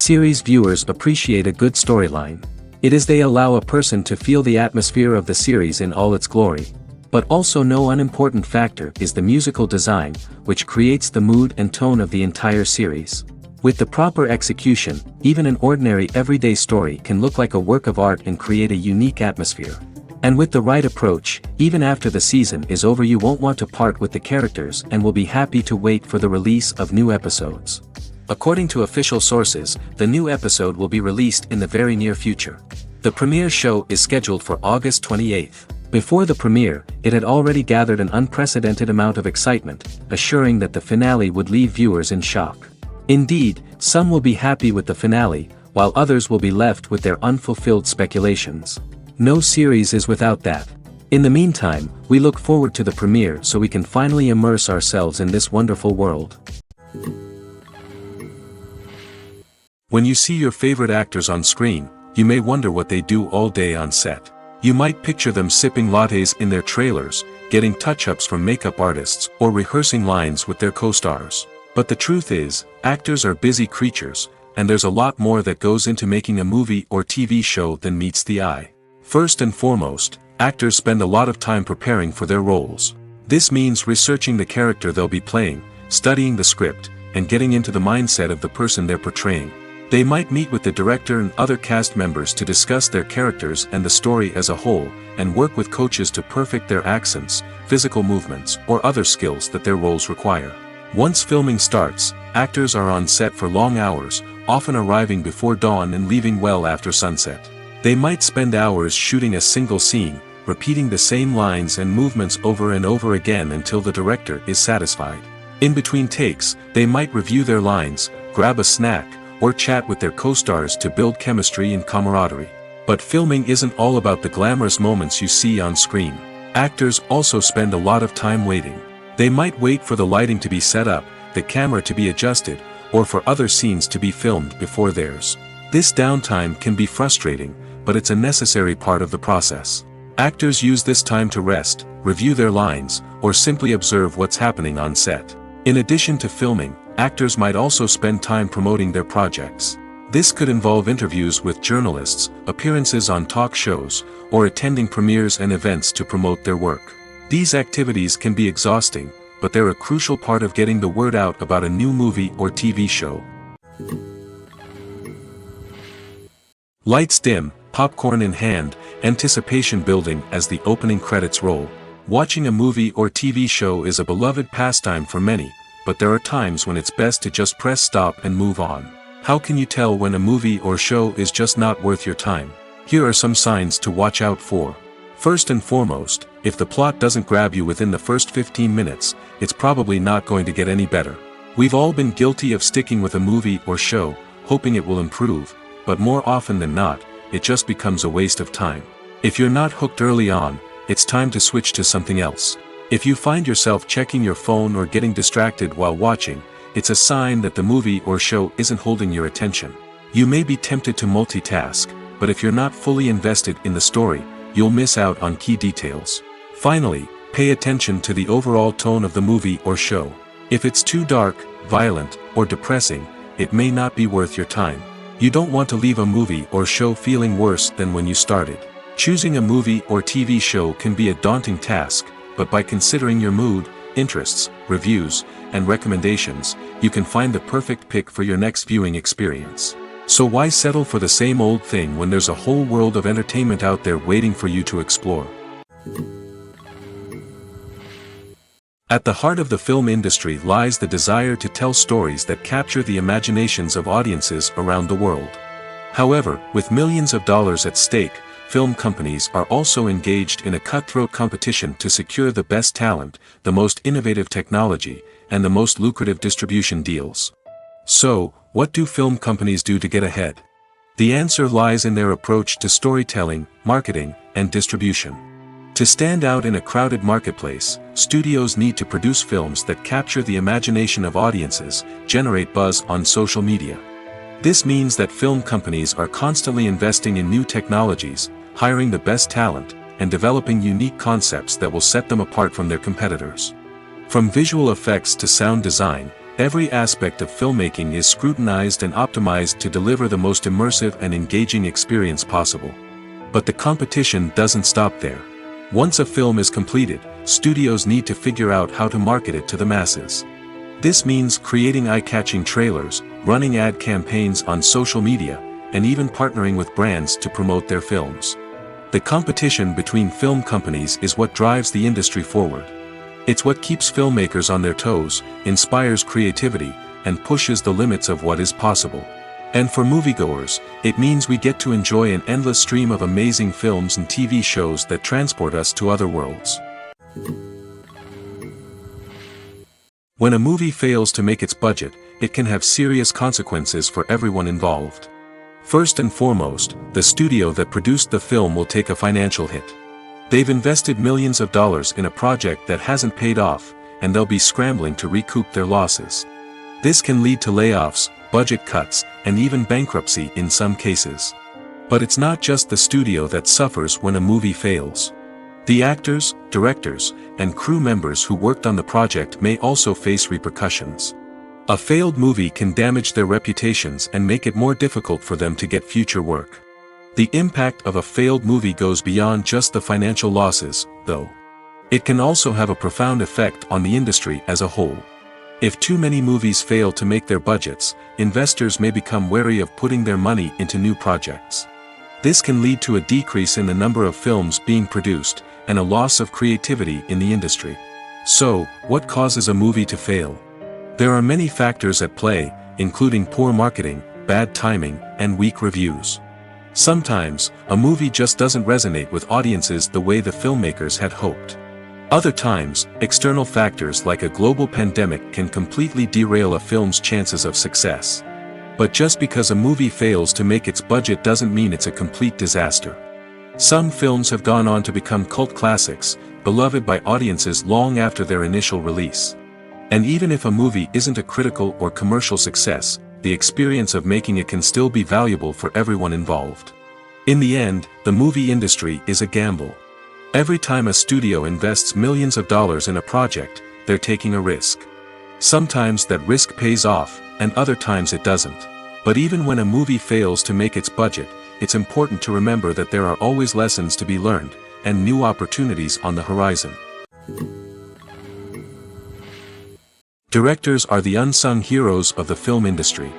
Series viewers appreciate a good storyline. It is they allow a person to feel the atmosphere of the series in all its glory. But also no unimportant factor is the musical design, which creates the mood and tone of the entire series. With the proper execution, even an ordinary everyday story can look like a work of art and create a unique atmosphere. And with the right approach, even after the season is over you won't want to part with the characters and will be happy to wait for the release of new episodes. According to official sources, the new episode will be released in the very near future. The premiere show is scheduled for August 28th. Before the premiere, it had already gathered an unprecedented amount of excitement, assuring that the finale would leave viewers in shock. Indeed, some will be happy with the finale, while others will be left with their unfulfilled speculations. No series is without that. In the meantime, we look forward to the premiere so we can finally immerse ourselves in this wonderful world. When you see your favorite actors on screen, you may wonder what they do all day on set. You might picture them sipping lattes in their trailers, getting touch-ups from makeup artists, or rehearsing lines with their co-stars. But the truth is, actors are busy creatures, and there's a lot more that goes into making a movie or TV show than meets the eye. First and foremost, actors spend a lot of time preparing for their roles. This means researching the character they'll be playing, studying the script, and getting into the mindset of the person they're portraying. They might meet with the director and other cast members to discuss their characters and the story as a whole, and work with coaches to perfect their accents, physical movements, or other skills that their roles require. Once filming starts, actors are on set for long hours, often arriving before dawn and leaving well after sunset. They might spend hours shooting a single scene, repeating the same lines and movements over and over again until the director is satisfied. In between takes, they might review their lines, grab a snack, or chat with their co-stars to build chemistry and camaraderie. But filming isn't all about the glamorous moments you see on screen. Actors also spend a lot of time waiting. They might wait for the lighting to be set up, the camera to be adjusted, or for other scenes to be filmed before theirs. This downtime can be frustrating, but it's a necessary part of the process. Actors use this time to rest, review their lines, or simply observe what's happening on set. In addition to filming, actors might also spend time promoting their projects. This could involve interviews with journalists, appearances on talk shows, or attending premieres and events to promote their work. These activities can be exhausting, but they're a crucial part of getting the word out about a new movie or TV show. Lights dim, popcorn in hand, anticipation building as the opening credits roll. Watching a movie or TV show is a beloved pastime for many, but there are times when it's best to just press stop and move on. How can you tell when a movie or show is just not worth your time? Here are some signs to watch out for. First and foremost, if the plot doesn't grab you within the first 15 minutes, it's probably not going to get any better. We've all been guilty of sticking with a movie or show, hoping it will improve, but more often than not, it just becomes a waste of time. If you're not hooked early on, it's time to switch to something else. If you find yourself checking your phone or getting distracted while watching, it's a sign that the movie or show isn't holding your attention. You may be tempted to multitask, but if you're not fully invested in the story, you'll miss out on key details. Finally, pay attention to the overall tone of the movie or show. If it's too dark, violent, or depressing, it may not be worth your time. You don't want to leave a movie or show feeling worse than when you started. Choosing a movie or TV show can be a daunting task, but by considering your mood, interests, reviews, and recommendations, you can find the perfect pick for your next viewing experience. So why settle for the same old thing when there's a whole world of entertainment out there waiting for you to explore? At the heart of the film industry lies the desire to tell stories that capture the imaginations of audiences around the world. However, with millions of dollars at stake, film companies are also engaged in a cutthroat competition to secure the best talent, the most innovative technology, and the most lucrative distribution deals. So, what do film companies do to get ahead? The answer lies in their approach to storytelling, marketing, and distribution. To stand out in a crowded marketplace, studios need to produce films that capture the imagination of audiences, generate buzz on social media. This means that film companies are constantly investing in new technologies, hiring the best talent, and developing unique concepts that will set them apart from their competitors. From visual effects to sound design, Every aspect of filmmaking is scrutinized and optimized to deliver the most immersive and engaging experience possible. But the competition doesn't stop there. Once a film is completed, studios need to figure out how to market it to the masses. This means creating eye-catching trailers, running ad campaigns on social media, and even partnering with brands to promote their films. The competition between film companies is what drives the industry forward. It's what keeps filmmakers on their toes, inspires creativity, and pushes the limits of what is possible. And for moviegoers, it means we get to enjoy an endless stream of amazing films and TV shows that transport us to other worlds. When a movie fails to make its budget, it can have serious consequences for everyone involved. First and foremost, the studio that produced the film will take a financial hit. They've invested millions of dollars in a project that hasn't paid off, and they'll be scrambling to recoup their losses. This can lead to layoffs, budget cuts, and even bankruptcy in some cases. But it's not just the studio that suffers when a movie fails. The actors, directors, and crew members who worked on the project may also face repercussions. A failed movie can damage their reputations and make it more difficult for them to get future work. The impact of a failed movie goes beyond just the financial losses, though. It can also have a profound effect on the industry as a whole. If too many movies fail to make their budgets, investors may become wary of putting their money into new projects. This can lead to a decrease in the number of films being produced, and a loss of creativity in the industry. So, what causes a movie to fail? There are many factors at play, including poor marketing, bad timing, and weak reviews. Sometimes, a movie just doesn't resonate with audiences the way the filmmakers had hoped. Other times, external factors like a global pandemic can completely derail a film's chances of success. But just because a movie fails to make its budget doesn't mean it's a complete disaster. Some films have gone on to become cult classics, beloved by audiences long after their initial release. And even if a movie isn't a critical or commercial success, the experience of making it can still be valuable for everyone involved. In the end, the movie industry is a gamble. Every time a studio invests millions of dollars in a project, they're taking a risk. Sometimes that risk pays off, and other times it doesn't. But even when a movie fails to make its budget, it's important to remember that there are always lessons to be learned, and new opportunities on the horizon. Directors are the unsung heroes of the film industry.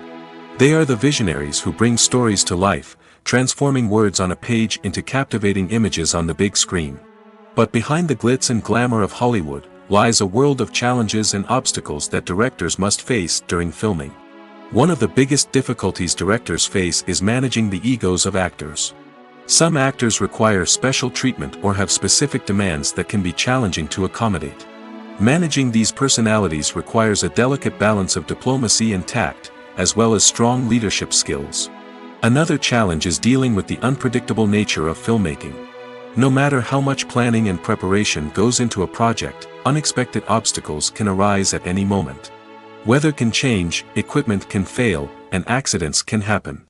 They are the visionaries who bring stories to life, transforming words on a page into captivating images on the big screen. But behind the glitz and glamour of Hollywood, lies a world of challenges and obstacles that directors must face during filming. One of the biggest difficulties directors face is managing the egos of actors. Some actors require special treatment or have specific demands that can be challenging to accommodate. Managing these personalities requires a delicate balance of diplomacy and tact, as well as strong leadership skills. Another challenge is dealing with the unpredictable nature of filmmaking. No matter how much planning and preparation goes into a project, unexpected obstacles can arise at any moment. Weather can change, equipment can fail, and accidents can happen.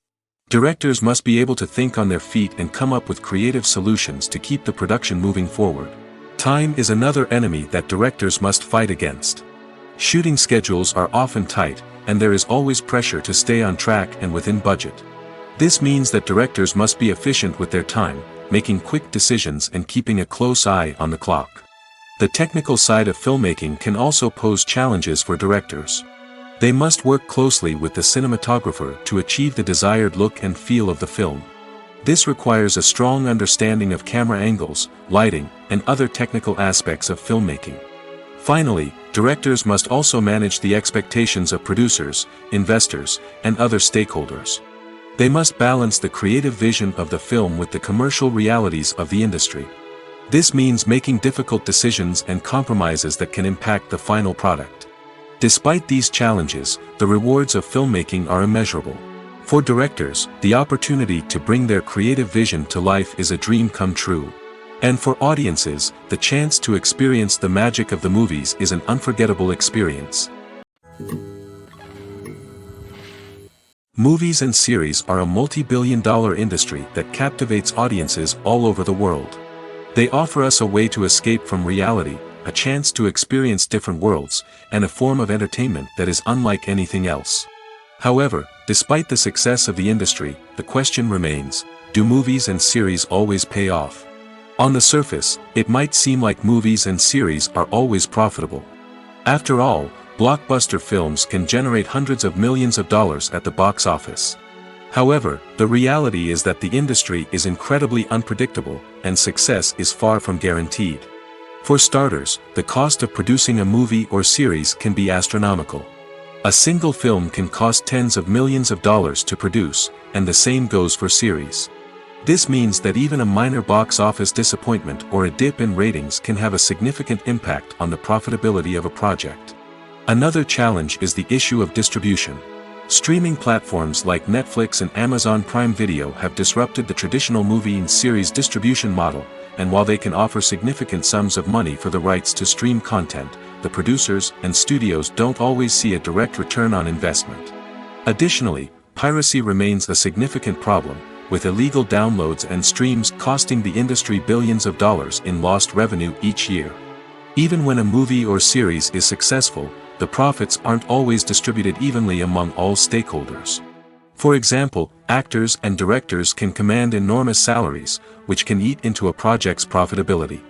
Directors must be able to think on their feet and come up with creative solutions to keep the production moving forward. Time is another enemy that directors must fight against. Shooting schedules are often tight, and there is always pressure to stay on track and within budget. This means that directors must be efficient with their time, making quick decisions and keeping a close eye on the clock. The technical side of filmmaking can also pose challenges for directors. They must work closely with the cinematographer to achieve the desired look and feel of the film. This requires a strong understanding of camera angles, lighting, and other technical aspects of filmmaking. Finally, directors must also manage the expectations of producers, investors, and other stakeholders. They must balance the creative vision of the film with the commercial realities of the industry. This means making difficult decisions and compromises that can impact the final product. Despite these challenges, the rewards of filmmaking are immeasurable. For directors, the opportunity to bring their creative vision to life is a dream come true. And for audiences, the chance to experience the magic of the movies is an unforgettable experience. Movies and series are a multi-billion-dollar industry that captivates audiences all over the world. They offer us a way to escape from reality, a chance to experience different worlds, and a form of entertainment that is unlike anything else. However, despite the success of the industry, the question remains, do movies and series always pay off? On the surface, it might seem like movies and series are always profitable. After all, blockbuster films can generate hundreds of millions of dollars at the box office. However, the reality is that the industry is incredibly unpredictable, and success is far from guaranteed. For starters, the cost of producing a movie or series can be astronomical. A single film can cost tens of millions of dollars to produce, and the same goes for series. This means that even a minor box office disappointment or a dip in ratings can have a significant impact on the profitability of a project. Another challenge is the issue of distribution. Streaming platforms like Netflix and Amazon Prime Video have disrupted the traditional movie and series distribution model, and while they can offer significant sums of money for the rights to stream content, the producers and studios don't always see a direct return on investment. Additionally, piracy remains a significant problem, with illegal downloads and streams costing the industry billions of dollars in lost revenue each year. Even when a movie or series is successful, the profits aren't always distributed evenly among all stakeholders. For example, actors and directors can command enormous salaries, which can eat into a project's profitability.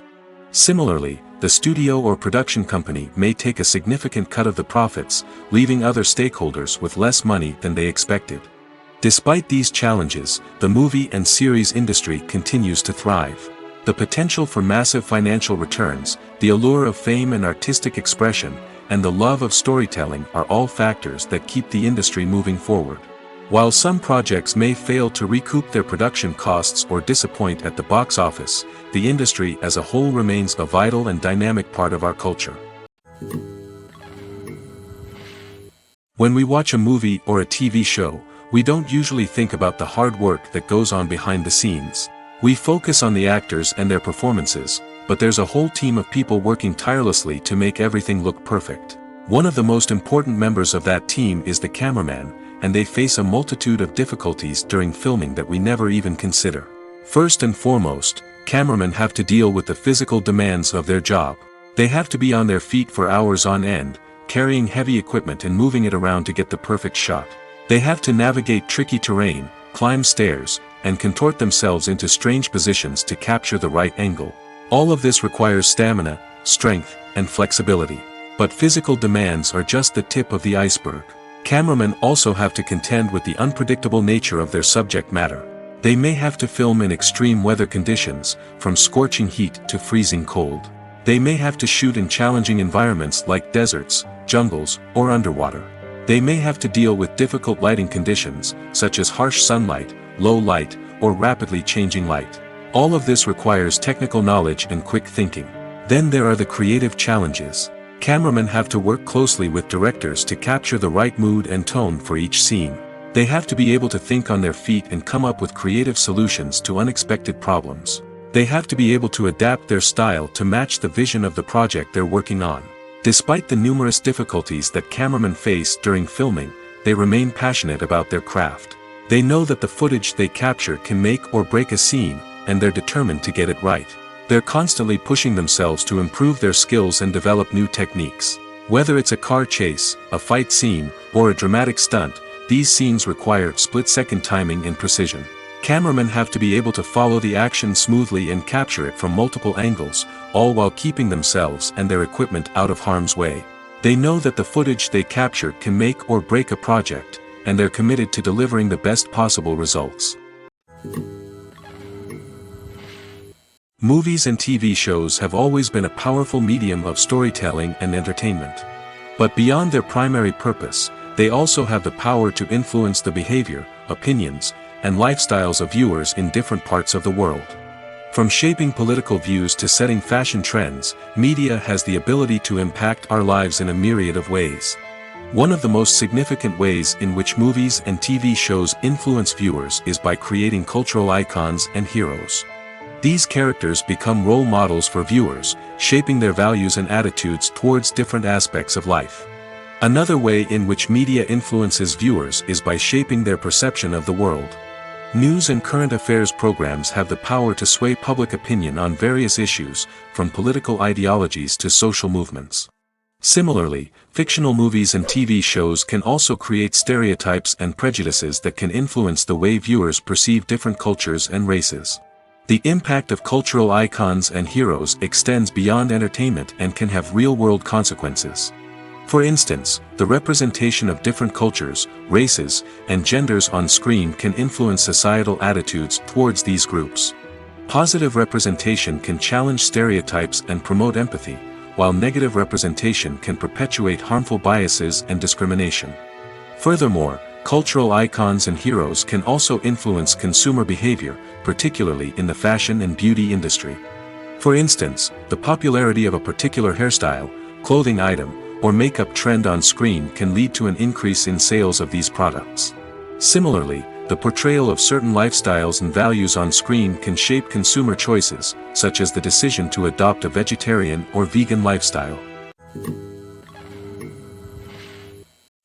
Similarly, the studio or production company may take a significant cut of the profits, leaving other stakeholders with less money than they expected. Despite these challenges, the movie and series industry continues to thrive. The potential for massive financial returns, the allure of fame and artistic expression, and the love of storytelling are all factors that keep the industry moving forward. While some projects may fail to recoup their production costs or disappoint at the box office, the industry as a whole remains a vital and dynamic part of our culture. When we watch a movie or a TV show, we don't usually think about the hard work that goes on behind the scenes. We focus on the actors and their performances, but there's a whole team of people working tirelessly to make everything look perfect. One of the most important members of that team is the cameraman, and they face a multitude of difficulties during filming that we never even consider. First and foremost, cameramen have to deal with the physical demands of their job. They have to be on their feet for hours on end, carrying heavy equipment and moving it around to get the perfect shot. They have to navigate tricky terrain, climb stairs, and contort themselves into strange positions to capture the right angle. All of this requires stamina, strength, and flexibility. But physical demands are just the tip of the iceberg. Cameramen also have to contend with the unpredictable nature of their subject matter. They may have to film in extreme weather conditions, from scorching heat to freezing cold. They may have to shoot in challenging environments like deserts, jungles, or underwater. They may have to deal with difficult lighting conditions, such as harsh sunlight, low light, or rapidly changing light. All of this requires technical knowledge and quick thinking. Then there are the creative challenges. Cameramen have to work closely with directors to capture the right mood and tone for each scene. They have to be able to think on their feet and come up with creative solutions to unexpected problems. They have to be able to adapt their style to match the vision of the project they're working on. Despite the numerous difficulties that cameramen face during filming, they remain passionate about their craft. They know that the footage they capture can make or break a scene, and they're determined to get it right. They're constantly pushing themselves to improve their skills and develop new techniques. Whether it's a car chase, a fight scene, or a dramatic stunt, these scenes require split-second timing and precision. Cameramen have to be able to follow the action smoothly and capture it from multiple angles, all while keeping themselves and their equipment out of harm's way. They know that the footage they capture can make or break a project, and they're committed to delivering the best possible results. Movies and TV shows have always been a powerful medium of storytelling and entertainment. But beyond their primary purpose, they also have the power to influence the behavior, opinions, and lifestyles of viewers in different parts of the world. From shaping political views to setting fashion trends, media has the ability to impact our lives in a myriad of ways. One of the most significant ways in which movies and TV shows influence viewers is by creating cultural icons and heroes. These characters become role models for viewers, shaping their values and attitudes towards different aspects of life. Another way in which media influences viewers is by shaping their perception of the world. News and current affairs programs have the power to sway public opinion on various issues, from political ideologies to social movements. Similarly, fictional movies and TV shows can also create stereotypes and prejudices that can influence the way viewers perceive different cultures and races. The impact of cultural icons and heroes extends beyond entertainment and can have real-world consequences. For instance, the representation of different cultures, races, and genders on screen can influence societal attitudes towards these groups. Positive representation can challenge stereotypes and promote empathy, while negative representation can perpetuate harmful biases and discrimination. Furthermore, cultural icons and heroes can also influence consumer behavior, particularly in the fashion and beauty industry. For instance, the popularity of a particular hairstyle, clothing item, or makeup trend on screen can lead to an increase in sales of these products. Similarly, the portrayal of certain lifestyles and values on screen can shape consumer choices, such as the decision to adopt a vegetarian or vegan lifestyle.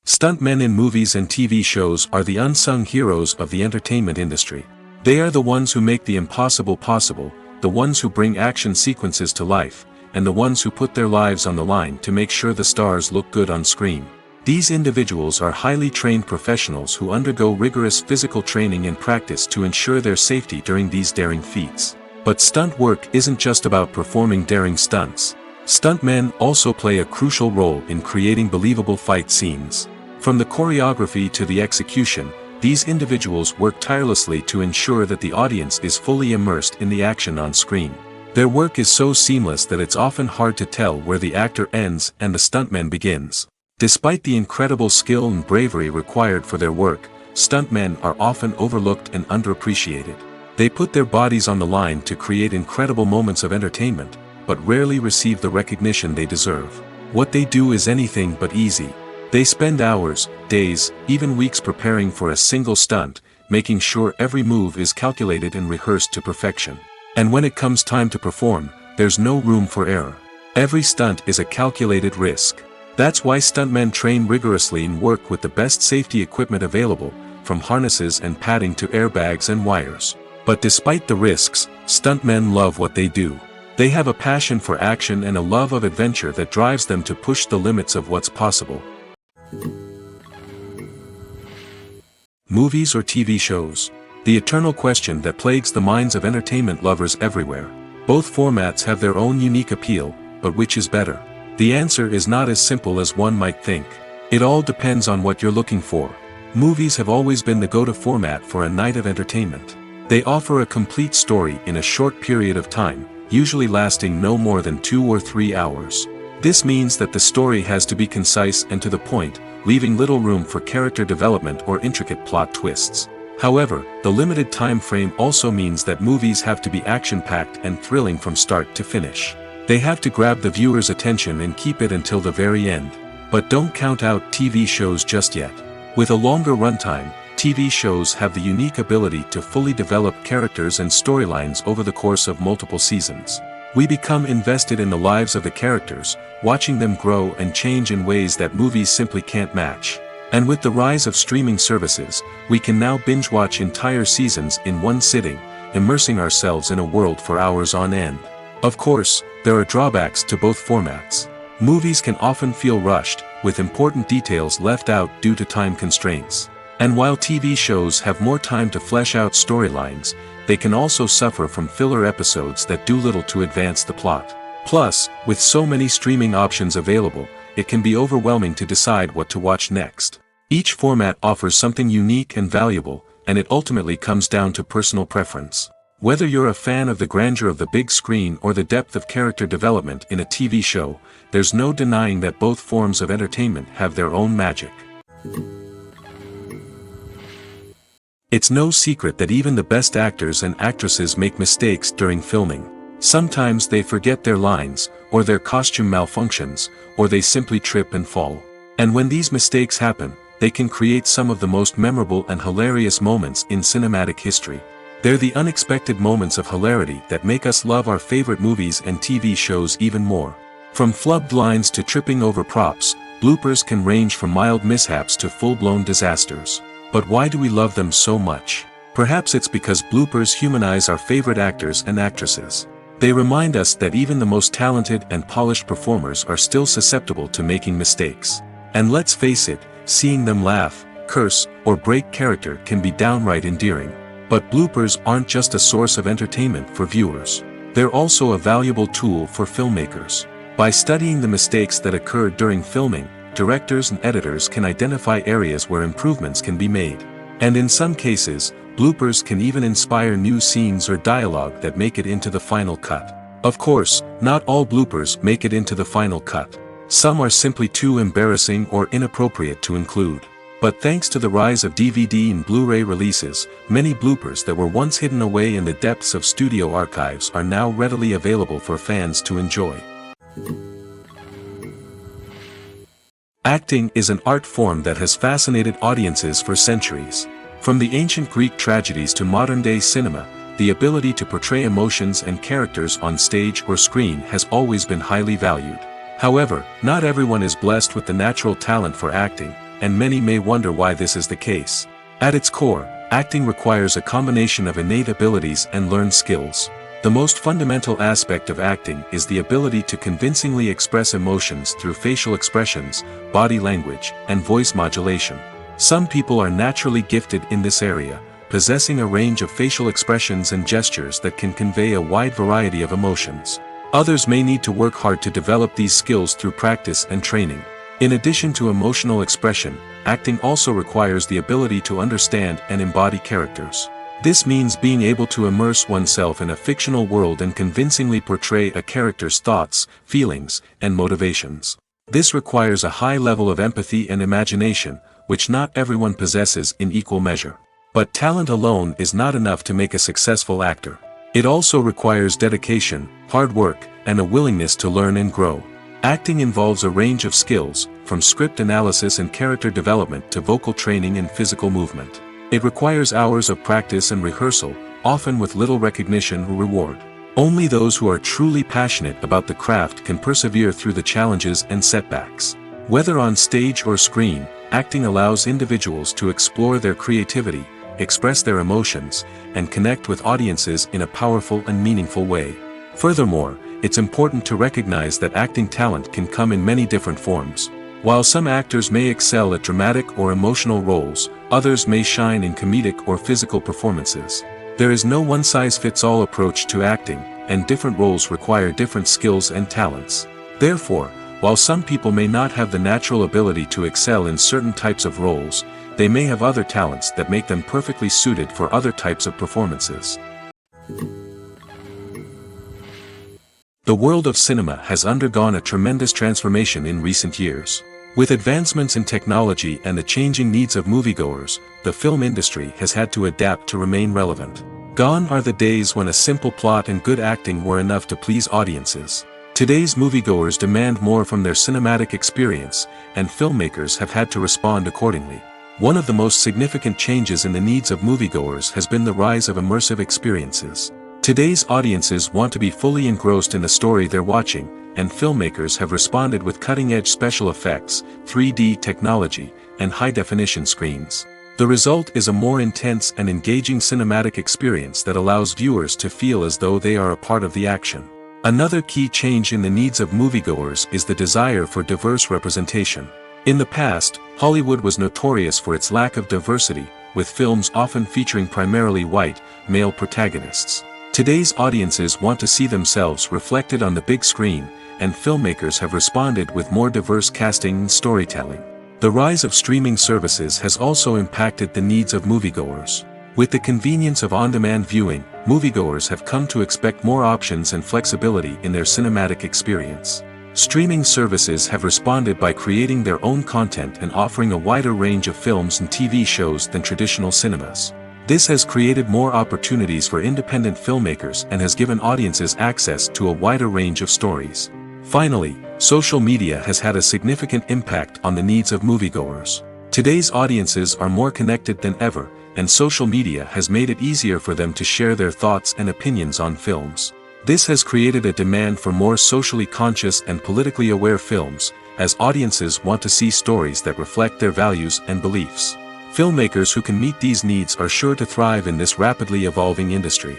Stuntmen in movies and TV shows are the unsung heroes of the entertainment industry. They are the ones who make the impossible possible, the ones who bring action sequences to life, and the ones who put their lives on the line to make sure the stars look good on screen. These individuals are highly trained professionals who undergo rigorous physical training and practice to ensure their safety during these daring feats. But stunt work isn't just about performing daring stunts. Stuntmen also play a crucial role in creating believable fight scenes. From the choreography to the execution, these individuals work tirelessly to ensure that the audience is fully immersed in the action on screen. Their work is so seamless that it's often hard to tell where the actor ends and the stuntman begins. Despite the incredible skill and bravery required for their work, stuntmen are often overlooked and underappreciated. They put their bodies on the line to create incredible moments of entertainment, but rarely receive the recognition they deserve. What they do is anything but easy. They spend hours, days, even weeks preparing for a single stunt, making sure every move is calculated and rehearsed to perfection. And when it comes time to perform, there's no room for error. Every stunt is a calculated risk. That's why stuntmen train rigorously and work with the best safety equipment available, from harnesses and padding to airbags and wires. But despite the risks, stuntmen love what they do. They have a passion for action and a love of adventure that drives them to push the limits of what's possible. Movies or TV shows? The eternal question that plagues the minds of entertainment lovers everywhere. Both formats have their own unique appeal, but which is better? The answer is not as simple as one might think. It all depends on what you're looking for. Movies have always been the go-to format for a night of entertainment. They offer a complete story in a short period of time, usually lasting no more than 2 or 3 hours. This means that the story has to be concise and to the point, leaving little room for character development or intricate plot twists. However, the limited time frame also means that movies have to be action-packed and thrilling from start to finish. They have to grab the viewer's attention and keep it until the very end. But don't count out TV shows just yet. With a longer runtime, TV shows have the unique ability to fully develop characters and storylines over the course of multiple seasons. We become invested in the lives of the characters, watching them grow and change in ways that movies simply can't match. And with the rise of streaming services, we can now binge-watch entire seasons in one sitting, immersing ourselves in a world for hours on end. Of course, there are drawbacks to both formats. Movies can often feel rushed, with important details left out due to time constraints. And while TV shows have more time to flesh out storylines, they can also suffer from filler episodes that do little to advance the plot. Plus, with so many streaming options available, it can be overwhelming to decide what to watch next. Each format offers something unique and valuable, and it ultimately comes down to personal preference. Whether you're a fan of the grandeur of the big screen or the depth of character development in a TV show, there's no denying that both forms of entertainment have their own magic. It's no secret that even the best actors and actresses make mistakes during filming. Sometimes they forget their lines, or their costume malfunctions, or they simply trip and fall. And when these mistakes happen, they can create some of the most memorable and hilarious moments in cinematic history. They're the unexpected moments of hilarity that make us love our favorite movies and TV shows even more. From flubbed lines to tripping over props, bloopers can range from mild mishaps to full-blown disasters. But why do we love them so much? Perhaps it's because bloopers humanize our favorite actors and actresses. They remind us that even the most talented and polished performers are still susceptible to making mistakes. And let's face it, seeing them laugh, curse, or break character can be downright endearing. But bloopers aren't just a source of entertainment for viewers. They're also a valuable tool for filmmakers. By studying the mistakes that occur during filming, directors and editors can identify areas where improvements can be made. And in some cases, bloopers can even inspire new scenes or dialogue that make it into the final cut. Of course, not all bloopers make it into the final cut. Some are simply too embarrassing or inappropriate to include. But thanks to the rise of DVD and Blu-ray releases, many bloopers that were once hidden away in the depths of studio archives are now readily available for fans to enjoy. Acting is an art form that has fascinated audiences for centuries. From the ancient Greek tragedies to modern-day cinema, the ability to portray emotions and characters on stage or screen has always been highly valued. However, not everyone is blessed with the natural talent for acting, and many may wonder why this is the case. At its core, acting requires a combination of innate abilities and learned skills. The most fundamental aspect of acting is the ability to convincingly express emotions through facial expressions, body language, and voice modulation. Some people are naturally gifted in this area, possessing a range of facial expressions and gestures that can convey a wide variety of emotions. Others may need to work hard to develop these skills through practice and training. In addition to emotional expression, acting also requires the ability to understand and embody characters. This means being able to immerse oneself in a fictional world and convincingly portray a character's thoughts, feelings, and motivations. This requires a high level of empathy and imagination, which not everyone possesses in equal measure. But talent alone is not enough to make a successful actor. It also requires dedication, hard work, and a willingness to learn and grow. Acting involves a range of skills, from script analysis and character development to vocal training and physical movement. It requires hours of practice and rehearsal, often with little recognition or reward. Only those who are truly passionate about the craft can persevere through the challenges and setbacks. Whether on stage or screen, acting allows individuals to explore their creativity, express their emotions, and connect with audiences in a powerful and meaningful way. Furthermore, it's important to recognize that acting talent can come in many different forms. While some actors may excel at dramatic or emotional roles, others may shine in comedic or physical performances. There is no one-size-fits-all approach to acting, and different roles require different skills and talents. Therefore, while some people may not have the natural ability to excel in certain types of roles, they may have other talents that make them perfectly suited for other types of performances. The world of cinema has undergone a tremendous transformation in recent years. With advancements in technology and the changing needs of moviegoers, the film industry has had to adapt to remain relevant. Gone are the days when a simple plot and good acting were enough to please audiences. Today's moviegoers demand more from their cinematic experience, and filmmakers have had to respond accordingly. One of the most significant changes in the needs of moviegoers has been the rise of immersive experiences. Today's audiences want to be fully engrossed in the story they're watching, and filmmakers have responded with cutting-edge special effects, 3D technology, and high-definition screens. The result is a more intense and engaging cinematic experience that allows viewers to feel as though they are a part of the action. Another key change in the needs of moviegoers is the desire for diverse representation. In the past, Hollywood was notorious for its lack of diversity, with films often featuring primarily white, male protagonists. Today's audiences want to see themselves reflected on the big screen, and filmmakers have responded with more diverse casting and storytelling. The rise of streaming services has also impacted the needs of moviegoers. With the convenience of on-demand viewing, moviegoers have come to expect more options and flexibility in their cinematic experience. Streaming services have responded by creating their own content and offering a wider range of films and TV shows than traditional cinemas. This has created more opportunities for independent filmmakers and has given audiences access to a wider range of stories. Finally, social media has had a significant impact on the needs of moviegoers. Today's audiences are more connected than ever, and social media has made it easier for them to share their thoughts and opinions on films. This has created a demand for more socially conscious and politically aware films, as audiences want to see stories that reflect their values and beliefs. Filmmakers who can meet these needs are sure to thrive in this rapidly evolving industry.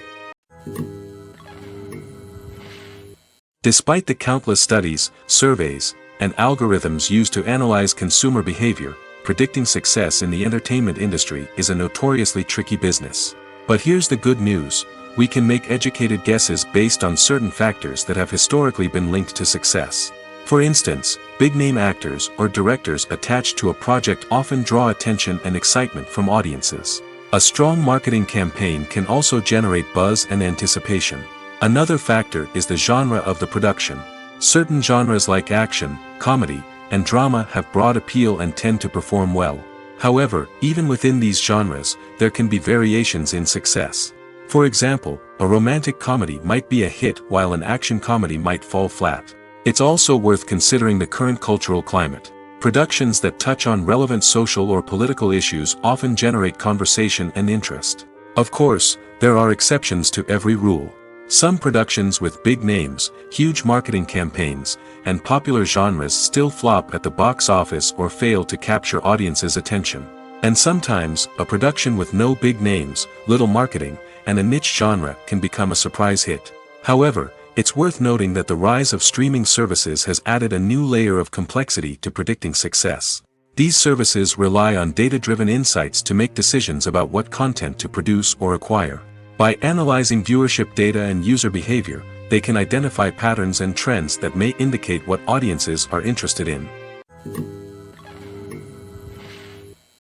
Despite the countless studies, surveys, and algorithms used to analyze consumer behavior, predicting success in the entertainment industry is a notoriously tricky business. But here's the good news: we can make educated guesses based on certain factors that have historically been linked to success. For instance, big-name actors or directors attached to a project often draw attention and excitement from audiences. A strong marketing campaign can also generate buzz and anticipation. Another factor is the genre of the production. Certain genres like action, comedy, and drama have broad appeal and tend to perform well. However, even within these genres, there can be variations in success. For example, a romantic comedy might be a hit while an action comedy might fall flat. It's also worth considering the current cultural climate. Productions that touch on relevant social or political issues often generate conversation and interest. Of course, there are exceptions to every rule. Some productions with big names, huge marketing campaigns, and popular genres still flop at the box office or fail to capture audiences' attention. And sometimes, a production with no big names, little marketing, and a niche genre can become a surprise hit. However, it's worth noting that the rise of streaming services has added a new layer of complexity to predicting success. These services rely on data-driven insights to make decisions about what content to produce or acquire. By analyzing viewership data and user behavior, they can identify patterns and trends that may indicate what audiences are interested in.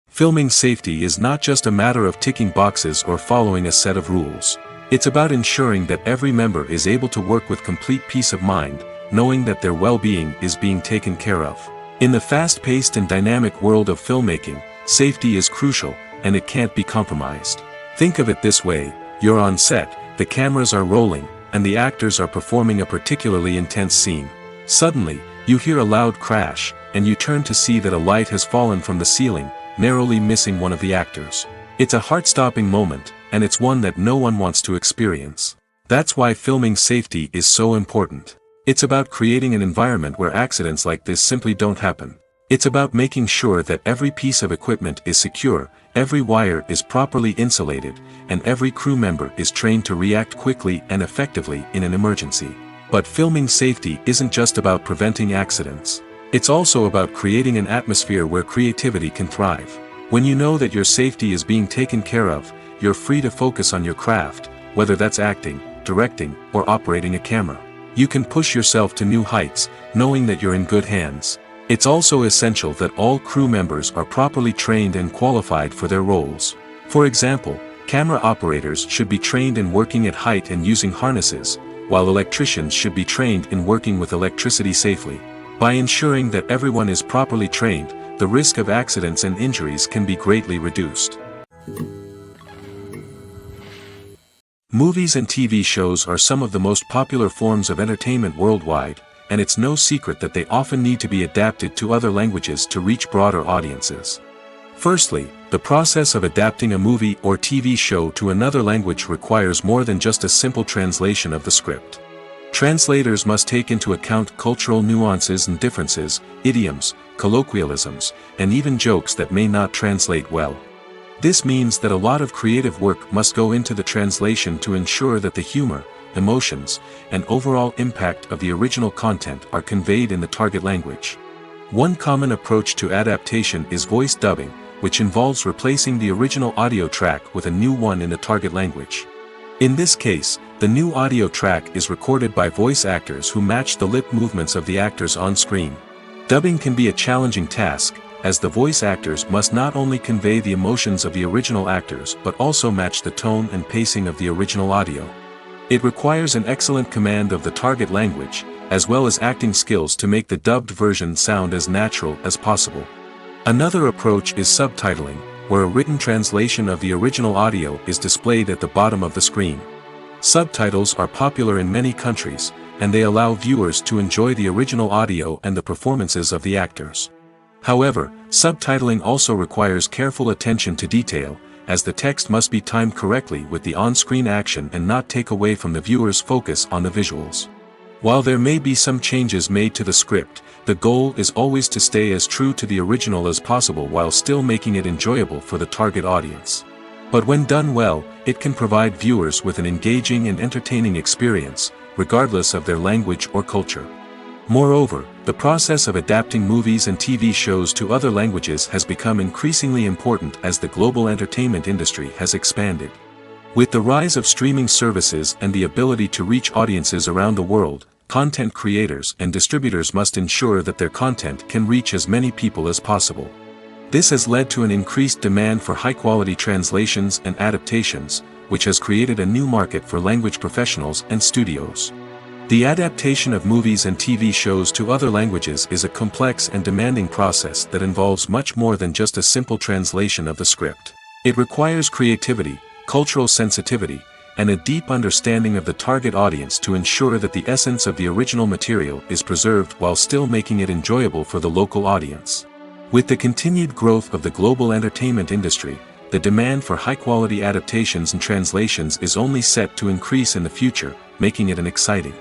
Filming safety is not just a matter of ticking boxes or following a set of rules. It's about ensuring that every member is able to work with complete peace of mind, knowing that their well-being is being taken care of. In the fast-paced and dynamic world of filmmaking, safety is crucial, and it can't be compromised. Think of it this way: you're on set, the cameras are rolling, and the actors are performing a particularly intense scene. Suddenly, you hear a loud crash, and you turn to see that a light has fallen from the ceiling, narrowly missing one of the actors. It's a heart-stopping moment, and it's one that no one wants to experience. That's why filming safety is so important. It's about creating an environment where accidents like this simply don't happen. It's about making sure that every piece of equipment is secure, every wire is properly insulated, and every crew member is trained to react quickly and effectively in an emergency. But filming safety isn't just about preventing accidents. It's also about creating an atmosphere where creativity can thrive. When you know that your safety is being taken care of, you're free to focus on your craft, whether that's acting, directing, or operating a camera. You can push yourself to new heights, knowing that you're in good hands. It's also essential that all crew members are properly trained and qualified for their roles. For example, camera operators should be trained in working at height and using harnesses, while electricians should be trained in working with electricity safely. By ensuring that everyone is properly trained, the risk of accidents and injuries can be greatly reduced. Movies and TV shows are some of the most popular forms of entertainment worldwide, and it's no secret that they often need to be adapted to other languages to reach broader audiences. Firstly, the process of adapting a movie or TV show to another language requires more than just a simple translation of the script. Translators must take into account cultural nuances and differences, idioms, colloquialisms, and even jokes that may not translate well. This means that a lot of creative work must go into the translation to ensure that the humor, emotions, and overall impact of the original content are conveyed in the target language. One common approach to adaptation is voice dubbing, which involves replacing the original audio track with a new one in the target language. In this case, the new audio track is recorded by voice actors who match the lip movements of the actors on screen. Dubbing can be a challenging task, as the voice actors must not only convey the emotions of the original actors but also match the tone and pacing of the original audio. It requires an excellent command of the target language, as well as acting skills to make the dubbed version sound as natural as possible. Another approach is subtitling, where a written translation of the original audio is displayed at the bottom of the screen. Subtitles are popular in many countries, and they allow viewers to enjoy the original audio and the performances of the actors. However, subtitling also requires careful attention to detail, as the text must be timed correctly with the on-screen action and not take away from the viewer's focus on the visuals. While there may be some changes made to the script, the goal is always to stay as true to the original as possible while still making it enjoyable for the target audience. But when done well, it can provide viewers with an engaging and entertaining experience, regardless of their language or culture. Moreover, the process of adapting movies and TV shows to other languages has become increasingly important as the global entertainment industry has expanded. With the rise of streaming services and the ability to reach audiences around the world, content creators and distributors must ensure that their content can reach as many people as possible. This has led to an increased demand for high-quality translations and adaptations, which has created a new market for language professionals and studios. The adaptation of movies and TV shows to other languages is a complex and demanding process that involves much more than just a simple translation of the script. It requires creativity, cultural sensitivity, and a deep understanding of the target audience to ensure that the essence of the original material is preserved while still making it enjoyable for the local audience. With the continued growth of the global entertainment industry, the demand for high-quality adaptations and translations is only set to increase in the future, making it an exciting.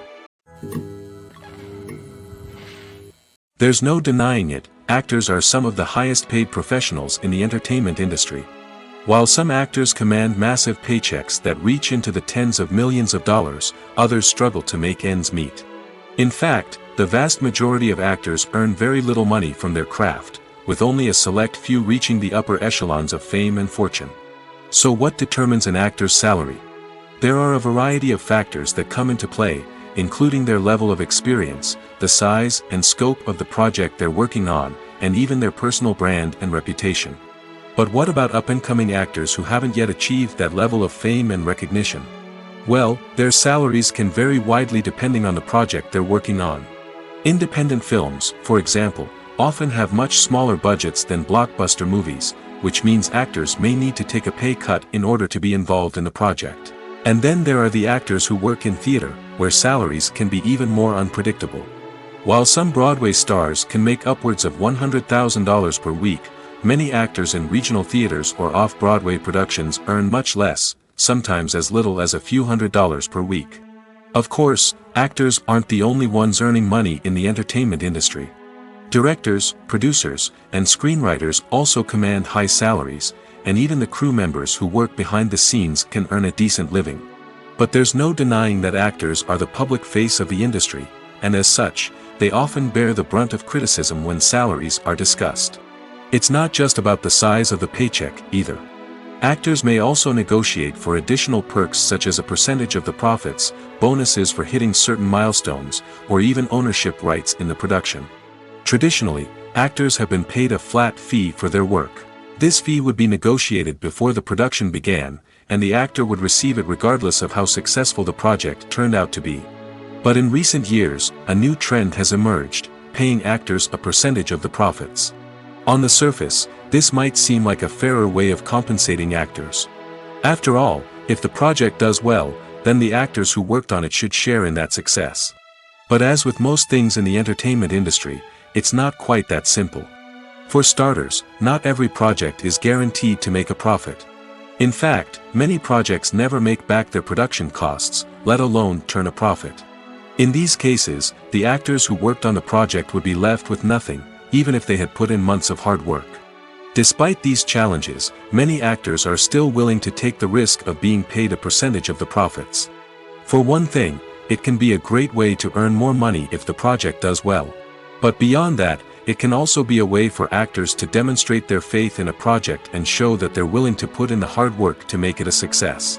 There's no denying it, actors are some of the highest-paid professionals in the entertainment industry. While some actors command massive paychecks that reach into the tens of millions of dollars, others struggle to make ends meet. In fact, the vast majority of actors earn very little money from their craft, with only a select few reaching the upper echelons of fame and fortune. So what determines an actor's salary? There are a variety of factors that come into play, including their level of experience, the size and scope of the project they're working on, and even their personal brand and reputation. But what about up-and-coming actors who haven't yet achieved that level of fame and recognition? Well, their salaries can vary widely depending on the project they're working on. Independent films, for example, often have much smaller budgets than blockbuster movies, which means actors may need to take a pay cut in order to be involved in the project. And then there are the actors who work in theater, where salaries can be even more unpredictable. While some Broadway stars can make upwards of $100,000 per week, many actors in regional theaters or off-Broadway productions earn much less, sometimes as little as a few $100s per week. Of course, actors aren't the only ones earning money in the entertainment industry. Directors, producers, and screenwriters also command high salaries, and even the crew members who work behind the scenes can earn a decent living. But there's no denying that actors are the public face of the industry, and as such, they often bear the brunt of criticism when salaries are discussed. It's not just about the size of the paycheck, either. Actors may also negotiate for additional perks such as a percentage of the profits, bonuses for hitting certain milestones, or even ownership rights in the production. Traditionally, actors have been paid a flat fee for their work. This fee would be negotiated before the production began, and the actor would receive it regardless of how successful the project turned out to be. But in recent years, a new trend has emerged, paying actors a percentage of the profits. On the surface, this might seem like a fairer way of compensating actors. After all, if the project does well, then the actors who worked on it should share in that success. But as with most things in the entertainment industry, it's not quite that simple. For starters, not every project is guaranteed to make a profit. In fact, many projects never make back their production costs, let alone turn a profit. In these cases, the actors who worked on the project would be left with nothing, even if they had put in months of hard work. Despite these challenges, many actors are still willing to take the risk of being paid a percentage of the profits. For one thing, it can be a great way to earn more money if the project does well. But beyond that, it can also be a way for actors to demonstrate their faith in a project and show that they're willing to put in the hard work to make it a success.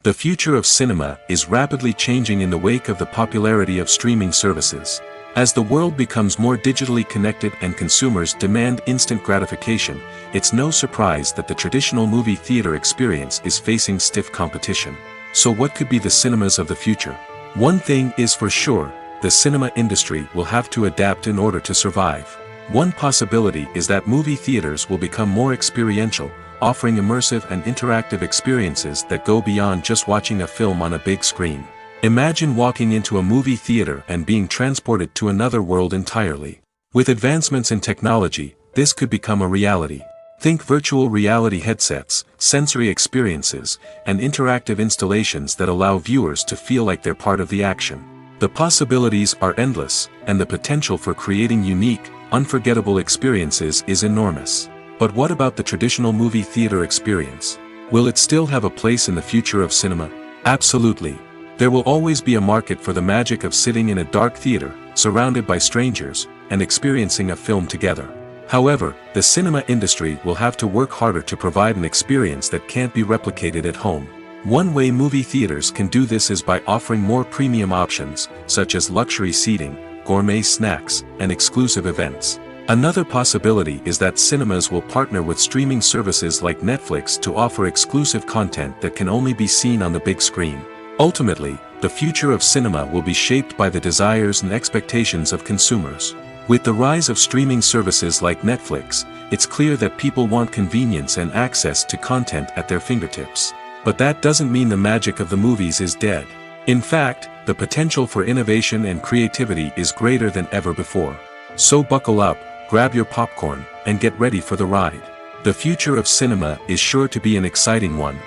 The future of cinema is rapidly changing in the wake of the popularity of streaming services. As the world becomes more digitally connected and consumers demand instant gratification, it's no surprise that the traditional movie theater experience is facing stiff competition. So what could be the cinemas of the future? One thing is for sure, the cinema industry will have to adapt in order to survive. One possibility is that movie theaters will become more experiential, offering immersive and interactive experiences that go beyond just watching a film on a big screen. Imagine walking into a movie theater and being transported to another world entirely. With advancements in technology, this could become a reality. Think virtual reality headsets, sensory experiences, and interactive installations that allow viewers to feel like they're part of the action. The possibilities are endless, and the potential for creating unique, unforgettable experiences is enormous. But what about the traditional movie theater experience? Will it still have a place in the future of cinema? Absolutely. There will always be a market for the magic of sitting in a dark theater, surrounded by strangers, and experiencing a film together. However, the cinema industry will have to work harder to provide an experience that can't be replicated at home. One way movie theaters can do this is by offering more premium options, such as luxury seating, gourmet snacks, and exclusive events. Another possibility is that cinemas will partner with streaming services like Netflix to offer exclusive content that can only be seen on the big screen. Ultimately, the future of cinema will be shaped by the desires and expectations of consumers. With the rise of streaming services like Netflix, it's clear that people want convenience and access to content at their fingertips. But that doesn't mean the magic of the movies is dead. In fact, the potential for innovation and creativity is greater than ever before. So buckle up, grab your popcorn, and get ready for the ride. The future of cinema is sure to be an exciting one.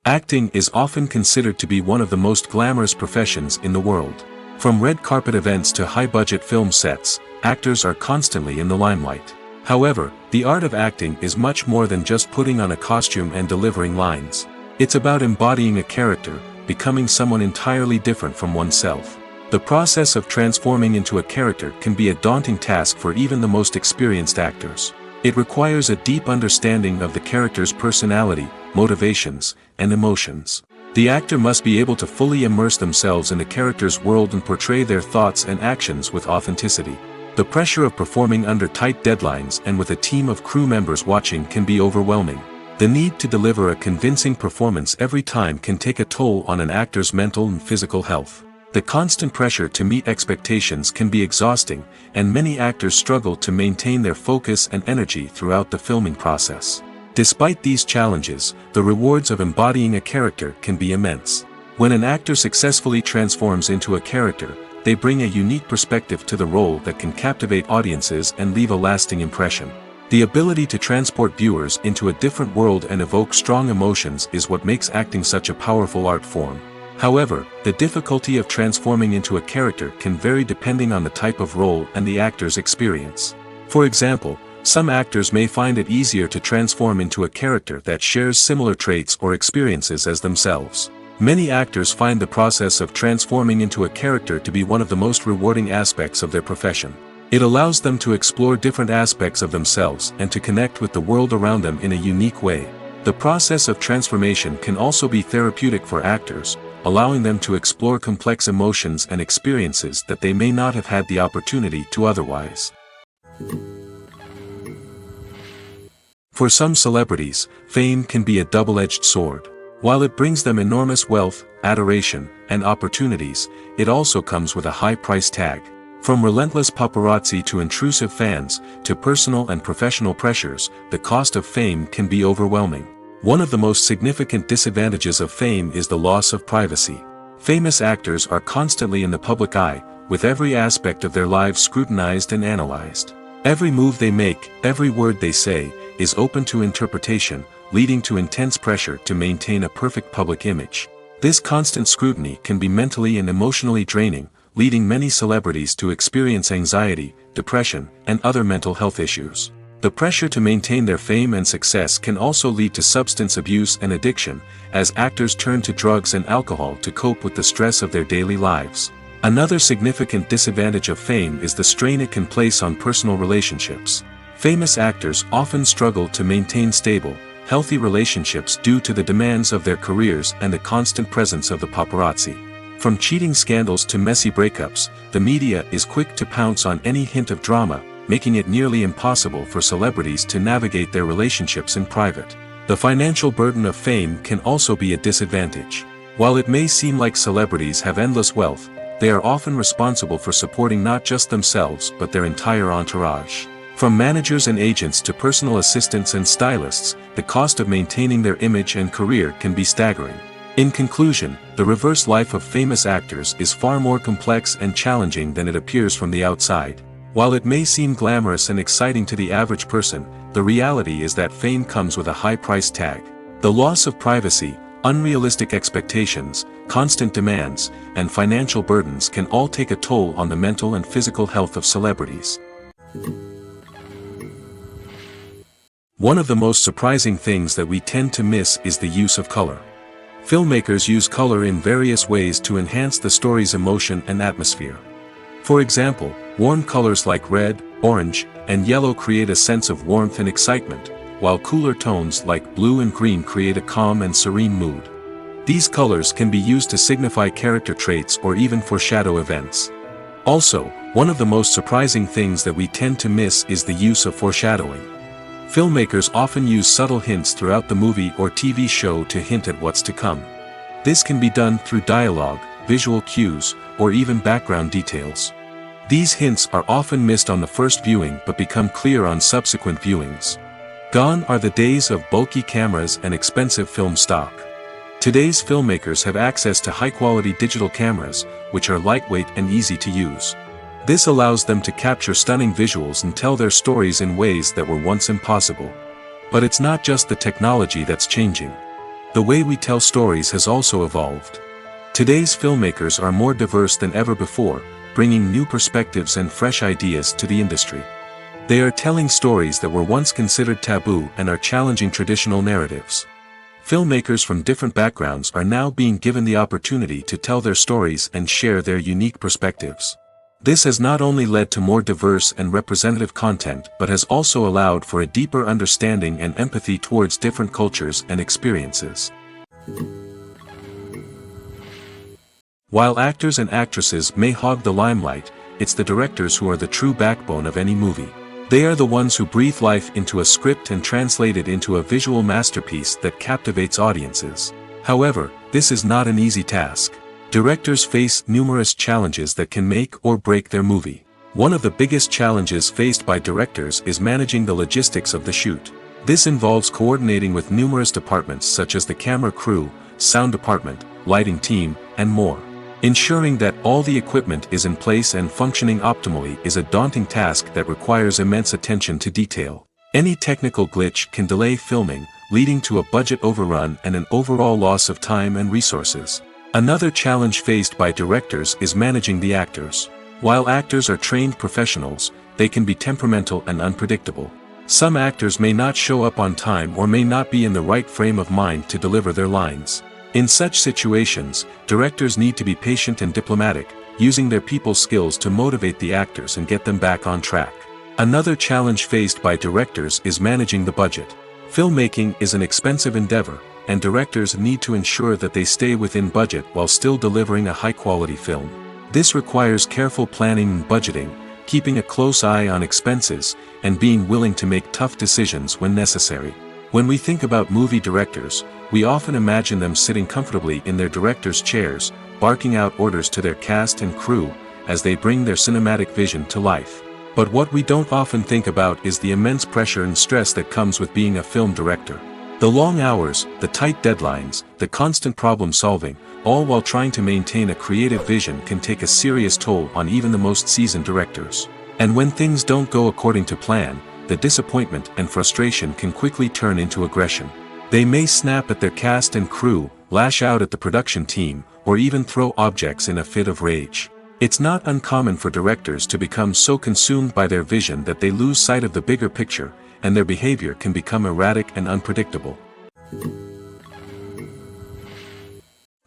Acting is often considered to be one of the most glamorous professions in the world. From red carpet events to high-budget film sets, actors are constantly in the limelight. However, the art of acting is much more than just putting on a costume and delivering lines. It's about embodying a character, becoming someone entirely different from oneself. The process of transforming into a character can be a daunting task for even the most experienced actors. It requires a deep understanding of the character's personality, motivations, and emotions. The actor must be able to fully immerse themselves in the character's world and portray their thoughts and actions with authenticity. The pressure of performing under tight deadlines and with a team of crew members watching can be overwhelming. The need to deliver a convincing performance every time can take a toll on an actor's mental and physical health. The constant pressure to meet expectations can be exhausting, and many actors struggle to maintain their focus and energy throughout the filming process. Despite these challenges, the rewards of embodying a character can be immense. When an actor successfully transforms into a character, they bring a unique perspective to the role that can captivate audiences and leave a lasting impression. The ability to transport viewers into a different world and evoke strong emotions is what makes acting such a powerful art form. However, the difficulty of transforming into a character can vary depending on the type of role and the actor's experience. For example, some actors may find it easier to transform into a character that shares similar traits or experiences as themselves. Many actors find the process of transforming into a character to be one of the most rewarding aspects of their profession. It allows them to explore different aspects of themselves and to connect with the world around them in a unique way. The process of transformation can also be therapeutic for actors, allowing them to explore complex emotions and experiences that they may not have had the opportunity to otherwise. For some celebrities, fame can be a double-edged sword. While it brings them enormous wealth, adoration, and opportunities, it also comes with a high price tag. From relentless paparazzi to intrusive fans, to personal and professional pressures, the cost of fame can be overwhelming. One of the most significant disadvantages of fame is the loss of privacy. Famous actors are constantly in the public eye, with every aspect of their lives scrutinized and analyzed. Every move they make, every word they say, is open to interpretation, leading to intense pressure to maintain a perfect public image. This constant scrutiny can be mentally and emotionally draining, leading many celebrities to experience anxiety, depression, and other mental health issues. The pressure to maintain their fame and success can also lead to substance abuse and addiction, as actors turn to drugs and alcohol to cope with the stress of their daily lives. Another significant disadvantage of fame is the strain it can place on personal relationships. Famous actors often struggle to maintain stable, healthy relationships due to the demands of their careers and the constant presence of the paparazzi. From cheating scandals to messy breakups, the media is quick to pounce on any hint of drama, making it nearly impossible for celebrities to navigate their relationships in private. The financial burden of fame can also be a disadvantage. While it may seem like celebrities have endless wealth, they are often responsible for supporting not just themselves but their entire entourage. From managers and agents to personal assistants and stylists, the cost of maintaining their image and career can be staggering. In conclusion, the reverse life of famous actors is far more complex and challenging than it appears from the outside. While it may seem glamorous and exciting to the average person, the reality is that fame comes with a high price tag. The loss of privacy, unrealistic expectations, constant demands, and financial burdens can all take a toll on the mental and physical health of celebrities. One of the most surprising things that we tend to miss is the use of color. Filmmakers use color in various ways to enhance the story's emotion and atmosphere. For example, warm colors like red, orange, and yellow create a sense of warmth and excitement, while cooler tones like blue and green create a calm and serene mood. These colors can be used to signify character traits or even foreshadow events. Also, one of the most surprising things that we tend to miss is the use of foreshadowing. Filmmakers often use subtle hints throughout the movie or TV show to hint at what's to come. This can be done through dialogue, visual cues, or even background details. These hints are often missed on the first viewing but become clear on subsequent viewings. Gone are the days of bulky cameras and expensive film stock. Today's filmmakers have access to high-quality digital cameras, which are lightweight and easy to use. This allows them to capture stunning visuals and tell their stories in ways that were once impossible. But it's not just the technology that's changing. The way we tell stories has also evolved. Today's filmmakers are more diverse than ever before, bringing new perspectives and fresh ideas to the industry. They are telling stories that were once considered taboo and are challenging traditional narratives. Filmmakers from different backgrounds are now being given the opportunity to tell their stories and share their unique perspectives. This has not only led to more diverse and representative content but has also allowed for a deeper understanding and empathy towards different cultures and experiences. While actors and actresses may hog the limelight, it's the directors who are the true backbone of any movie. They are the ones who breathe life into a script and translate it into a visual masterpiece that captivates audiences. However, this is not an easy task. Directors face numerous challenges that can make or break their movie. One of the biggest challenges faced by directors is managing the logistics of the shoot. This involves coordinating with numerous departments such as the camera crew, sound department, lighting team, and more. Ensuring that all the equipment is in place and functioning optimally is a daunting task that requires immense attention to detail. Any technical glitch can delay filming, leading to a budget overrun and an overall loss of time and resources. Another challenge faced by directors is managing the actors. While actors are trained professionals, they can be temperamental and unpredictable. Some actors may not show up on time or may not be in the right frame of mind to deliver their lines. In such situations, directors need to be patient and diplomatic, using their people skills to motivate the actors and get them back on track. Another challenge faced by directors is managing the budget. Filmmaking is an expensive endeavor, and directors need to ensure that they stay within budget while still delivering a high-quality film. This requires careful planning and budgeting, keeping a close eye on expenses, and being willing to make tough decisions when necessary. When we think about movie directors, we often imagine them sitting comfortably in their director's chairs, barking out orders to their cast and crew, as they bring their cinematic vision to life. But what we don't often think about is the immense pressure and stress that comes with being a film director. The long hours, the tight deadlines, the constant problem solving, all while trying to maintain a creative vision can take a serious toll on even the most seasoned directors. And when things don't go according to plan, the disappointment and frustration can quickly turn into aggression. They may snap at their cast and crew, lash out at the production team, or even throw objects in a fit of rage. It's not uncommon for directors to become so consumed by their vision that they lose sight of the bigger picture, and their behavior can become erratic and unpredictable.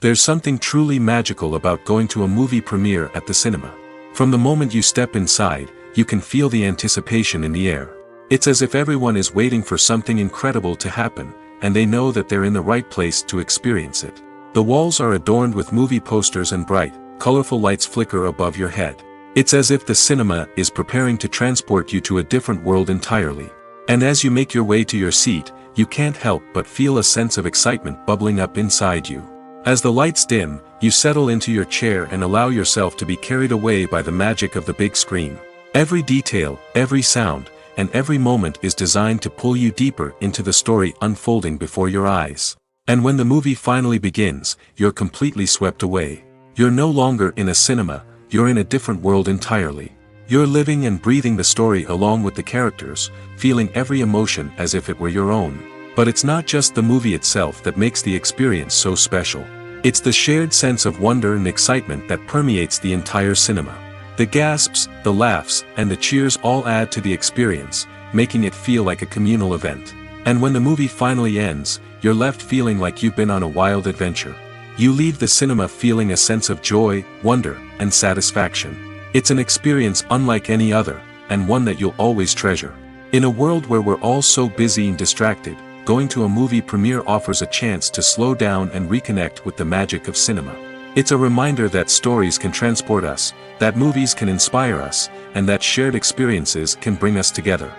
There's something truly magical about going to a movie premiere at the cinema. From the moment you step inside, you can feel the anticipation in the air. It's as if everyone is waiting for something incredible to happen, and they know that they're in the right place to experience it. The walls are adorned with movie posters and bright, colorful lights flicker above your head. It's as if the cinema is preparing to transport you to a different world entirely. And as you make your way to your seat, you can't help but feel a sense of excitement bubbling up inside you. As the lights dim, you settle into your chair and allow yourself to be carried away by the magic of the big screen. Every detail, every sound, and every moment is designed to pull you deeper into the story unfolding before your eyes. And when the movie finally begins, you're completely swept away. You're no longer in a cinema, you're in a different world entirely. You're living and breathing the story along with the characters, feeling every emotion as if it were your own. But it's not just the movie itself that makes the experience so special. It's the shared sense of wonder and excitement that permeates the entire cinema. The gasps, the laughs, and the cheers all add to the experience, making it feel like a communal event. And when the movie finally ends, you're left feeling like you've been on a wild adventure. You leave the cinema feeling a sense of joy, wonder, and satisfaction. It's an experience unlike any other, and one that you'll always treasure. In a world where we're all so busy and distracted, going to a movie premiere offers a chance to slow down and reconnect with the magic of cinema. It's a reminder that stories can transport us, that movies can inspire us, and that shared experiences can bring us together.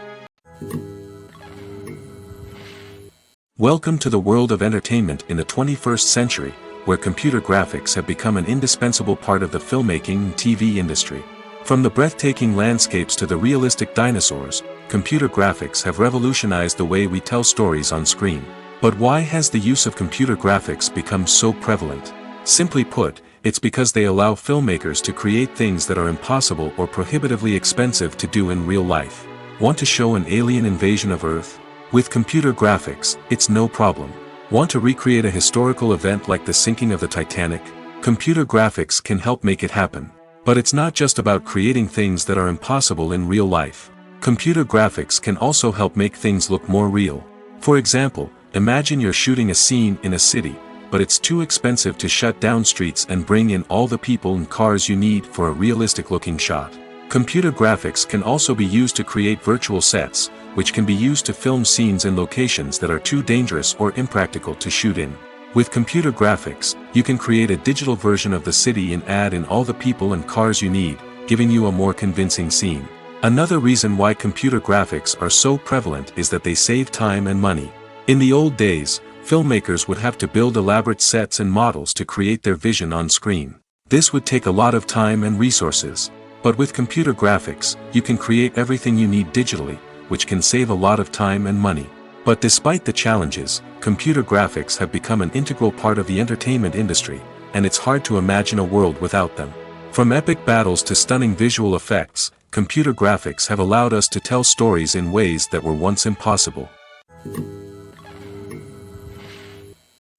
Welcome to the world of entertainment in the 21st century, where computer graphics have become an indispensable part of the filmmaking and TV industry. From the breathtaking landscapes to the realistic dinosaurs, computer graphics have revolutionized the way we tell stories on screen. But why has the use of computer graphics become so prevalent? Simply put, it's because they allow filmmakers to create things that are impossible or prohibitively expensive to do in real life. Want to show an alien invasion of Earth? With computer graphics, it's no problem. Want to recreate a historical event like the sinking of the Titanic? Computer graphics can help make it happen. But it's not just about creating things that are impossible in real life. Computer graphics can also help make things look more real. For example, imagine you're shooting a scene in a city, but it's too expensive to shut down streets and bring in all the people and cars you need for a realistic-looking shot. Computer graphics can also be used to create virtual sets, which can be used to film scenes in locations that are too dangerous or impractical to shoot in. With computer graphics, you can create a digital version of the city and add in all the people and cars you need, giving you a more convincing scene. Another reason why computer graphics are so prevalent is that they save time and money. In the old days, filmmakers would have to build elaborate sets and models to create their vision on screen. This would take a lot of time and resources. But with computer graphics, you can create everything you need digitally, which can save a lot of time and money. But despite the challenges, computer graphics have become an integral part of the entertainment industry, and it's hard to imagine a world without them. From epic battles to stunning visual effects, computer graphics have allowed us to tell stories in ways that were once impossible.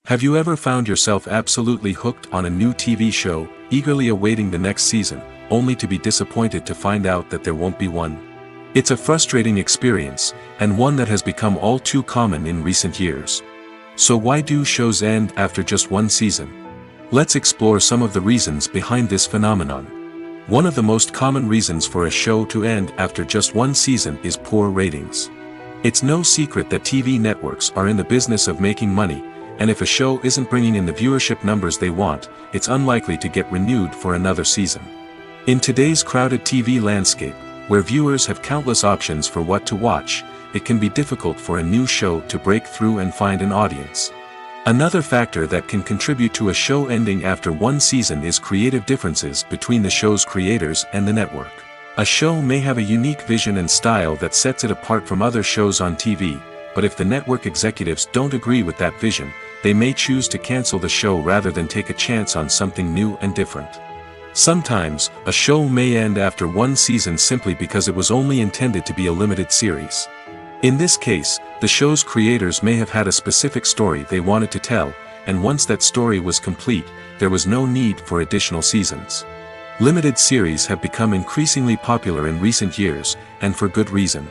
Have you ever found yourself absolutely hooked on a new TV show, eagerly awaiting the next season, only to be disappointed to find out that there won't be one? It's a frustrating experience, and one that has become all too common in recent years. So why do shows end after just one season? Let's explore some of the reasons behind this phenomenon. One of the most common reasons for a show to end after just one season is poor ratings. It's no secret that TV networks are in the business of making money, and if a show isn't bringing in the viewership numbers they want, it's unlikely to get renewed for another season. In today's crowded TV landscape, where viewers have countless options for what to watch, it can be difficult for a new show to break through and find an audience. Another factor that can contribute to a show ending after one season is creative differences between the show's creators and the network. A show may have a unique vision and style that sets it apart from other shows on TV, but if the network executives don't agree with that vision, they may choose to cancel the show rather than take a chance on something new and different. Sometimes, a show may end after one season simply because it was only intended to be a limited series. In this case, the show's creators may have had a specific story they wanted to tell, and once that story was complete, there was no need for additional seasons. Limited series have become increasingly popular in recent years, and for good reason.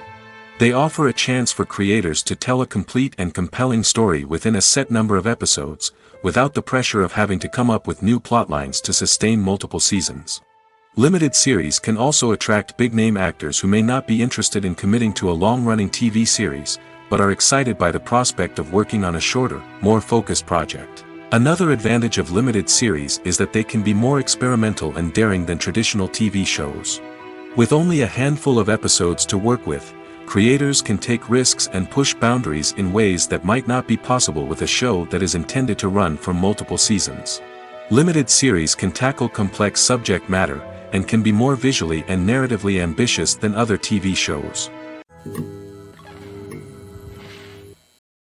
They offer a chance for creators to tell a complete and compelling story within a set number of episodes, without the pressure of having to come up with new plotlines to sustain multiple seasons. Limited series can also attract big-name actors who may not be interested in committing to a long-running TV series, but are excited by the prospect of working on a shorter, more focused project. Another advantage of limited series is that they can be more experimental and daring than traditional TV shows. With only a handful of episodes to work with, creators can take risks and push boundaries in ways that might not be possible with a show that is intended to run for multiple seasons. Limited series can tackle complex subject matter, and can be more visually and narratively ambitious than other TV shows.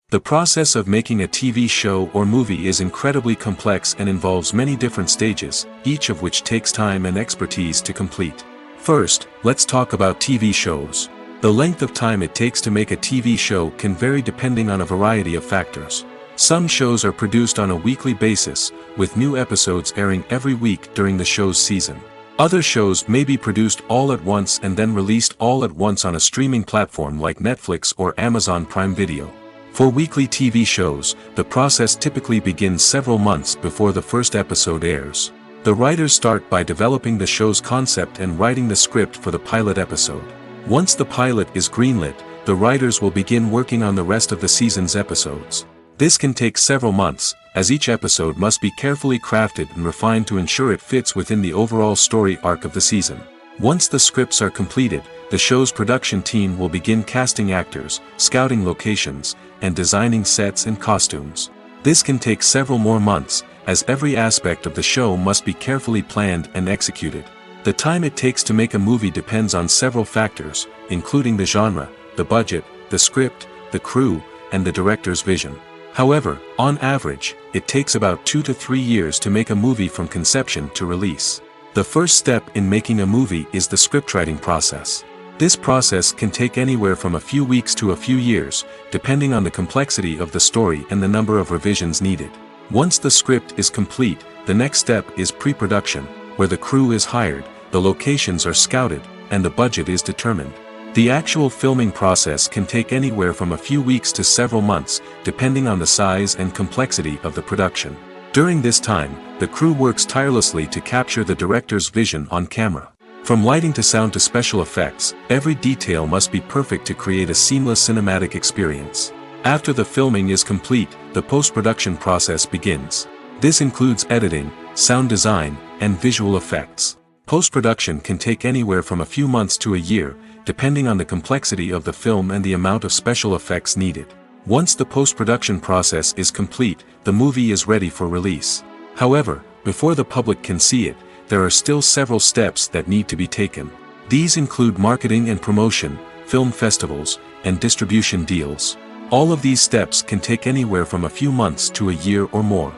The process of making a TV show or movie is incredibly complex and involves many different stages, each of which takes time and expertise to complete. First, let's talk about TV shows. The length of time it takes to make a TV show can vary depending on a variety of factors. Some shows are produced on a weekly basis, with new episodes airing every week during the show's season. Other shows may be produced all at once and then released all at once on a streaming platform like Netflix or Amazon Prime Video. For weekly TV shows, the process typically begins several months before the first episode airs. The writers start by developing the show's concept and writing the script for the pilot episode. Once the pilot is greenlit, the writers will begin working on the rest of the season's episodes. This can take several months, as each episode must be carefully crafted and refined to ensure it fits within the overall story arc of the season. Once the scripts are completed, the show's production team will begin casting actors, scouting locations, and designing sets and costumes. This can take several more months, as every aspect of the show must be carefully planned and executed. The time it takes to make a movie depends on several factors, including the genre, the budget, the script, the crew, and the director's vision. However, on average, it takes about 2 to 3 years to make a movie from conception to release. The first step in making a movie is the scriptwriting process. This process can take anywhere from a few weeks to a few years, depending on the complexity of the story and the number of revisions needed. Once the script is complete, the next step is pre-production, where the crew is hired, the locations are scouted, and the budget is determined. The actual filming process can take anywhere from a few weeks to several months, depending on the size and complexity of the production. During this time, the crew works tirelessly to capture the director's vision on camera. From lighting to sound to special effects, every detail must be perfect to create a seamless cinematic experience. After the filming is complete, the post-production process begins. This includes editing, sound design, and visual effects. Post-production can take anywhere from a few months to a year, depending on the complexity of the film and the amount of special effects needed. Once the post-production process is complete, the movie is ready for release. However, before the public can see it, there are still several steps that need to be taken. These include marketing and promotion, film festivals, and distribution deals. All of these steps can take anywhere from a few months to a year or more.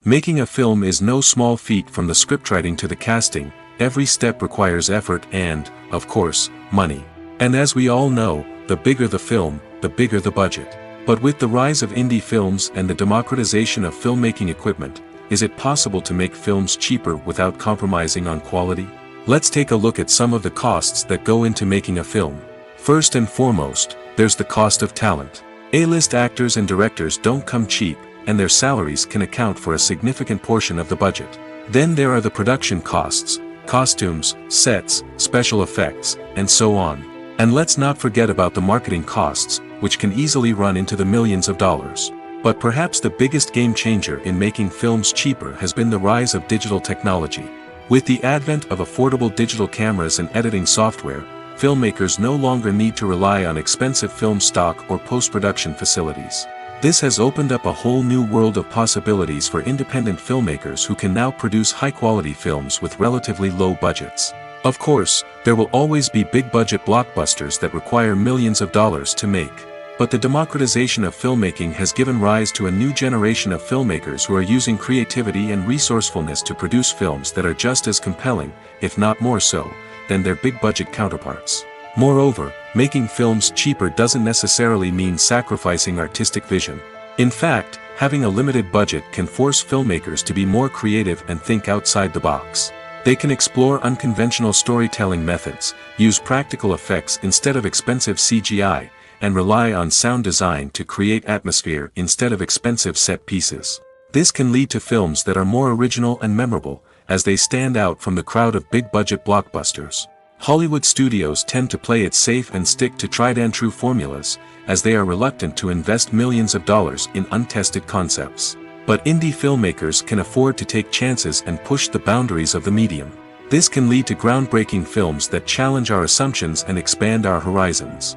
Making a film is no small feat. From the scriptwriting to the casting, every step requires effort and, of course, money. And as we all know, the bigger the film, the bigger the budget. But with the rise of indie films and the democratization of filmmaking equipment, is it possible to make films cheaper without compromising on quality? Let's take a look at some of the costs that go into making a film. First and foremost, there's the cost of talent. A-list actors and directors don't come cheap, and their salaries can account for a significant portion of the budget. Then there are the production costs, costumes, sets, special effects, and so on. And let's not forget about the marketing costs, which can easily run into the millions of dollars. But perhaps the biggest game changer in making films cheaper has been the rise of digital technology. With the advent of affordable digital cameras and editing software, filmmakers no longer need to rely on expensive film stock or post-production facilities. This has opened up a whole new world of possibilities for independent filmmakers who can now produce high-quality films with relatively low budgets. Of course, there will always be big-budget blockbusters that require millions of dollars to make. But the democratization of filmmaking has given rise to a new generation of filmmakers who are using creativity and resourcefulness to produce films that are just as compelling, if not more so, than their big-budget counterparts. Moreover, making films cheaper doesn't necessarily mean sacrificing artistic vision. In fact, having a limited budget can force filmmakers to be more creative and think outside the box. They can explore unconventional storytelling methods, use practical effects instead of expensive CGI, and rely on sound design to create atmosphere instead of expensive set pieces. This can lead to films that are more original and memorable, as they stand out from the crowd of big-budget blockbusters. Hollywood studios tend to play it safe and stick to tried-and-true formulas, as they are reluctant to invest millions of dollars in untested concepts. But indie filmmakers can afford to take chances and push the boundaries of the medium. This can lead to groundbreaking films that challenge our assumptions and expand our horizons.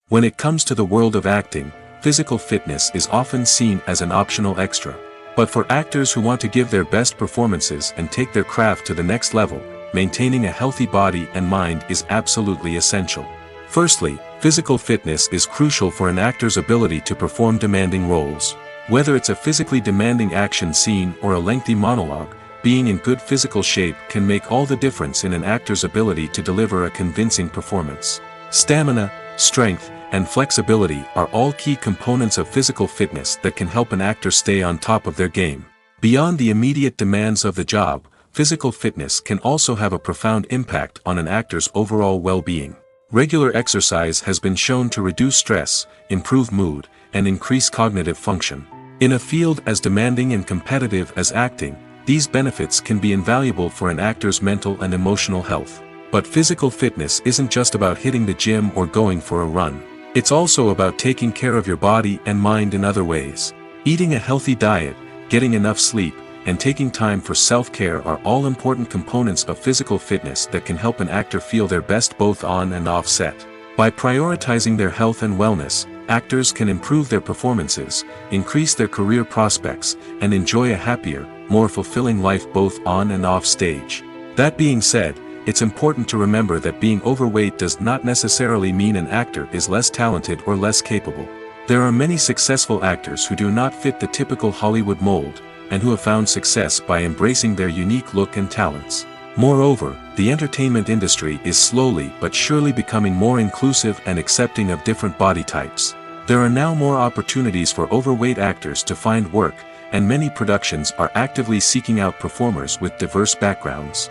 When it comes to the world of acting, physical fitness is often seen as an optional extra. But for actors who want to give their best performances and take their craft to the next level, maintaining a healthy body and mind is absolutely essential. Firstly, physical fitness is crucial for an actor's ability to perform demanding roles. Whether it's a physically demanding action scene or a lengthy monologue, being in good physical shape can make all the difference in an actor's ability to deliver a convincing performance. Stamina, strength, and flexibility are all key components of physical fitness that can help an actor stay on top of their game. Beyond the immediate demands of the job, physical fitness can also have a profound impact on an actor's overall well-being. Regular exercise has been shown to reduce stress, improve mood, and increase cognitive function. In a field as demanding and competitive as acting, these benefits can be invaluable for an actor's mental and emotional health. But physical fitness isn't just about hitting the gym or going for a run. It's also about taking care of your body and mind in other ways. Eating a healthy diet, getting enough sleep, and taking time for self-care are all important components of physical fitness that can help an actor feel their best both on and off set. By prioritizing their health and wellness, actors can improve their performances, increase their career prospects, and enjoy a happier, more fulfilling life both on and off stage. That being said, it's important to remember that being overweight does not necessarily mean an actor is less talented or less capable. There are many successful actors who do not fit the typical Hollywood mold, and who have found success by embracing their unique look and talents. Moreover, the entertainment industry is slowly but surely becoming more inclusive and accepting of different body types. There are now more opportunities for overweight actors to find work, and many productions are actively seeking out performers with diverse backgrounds.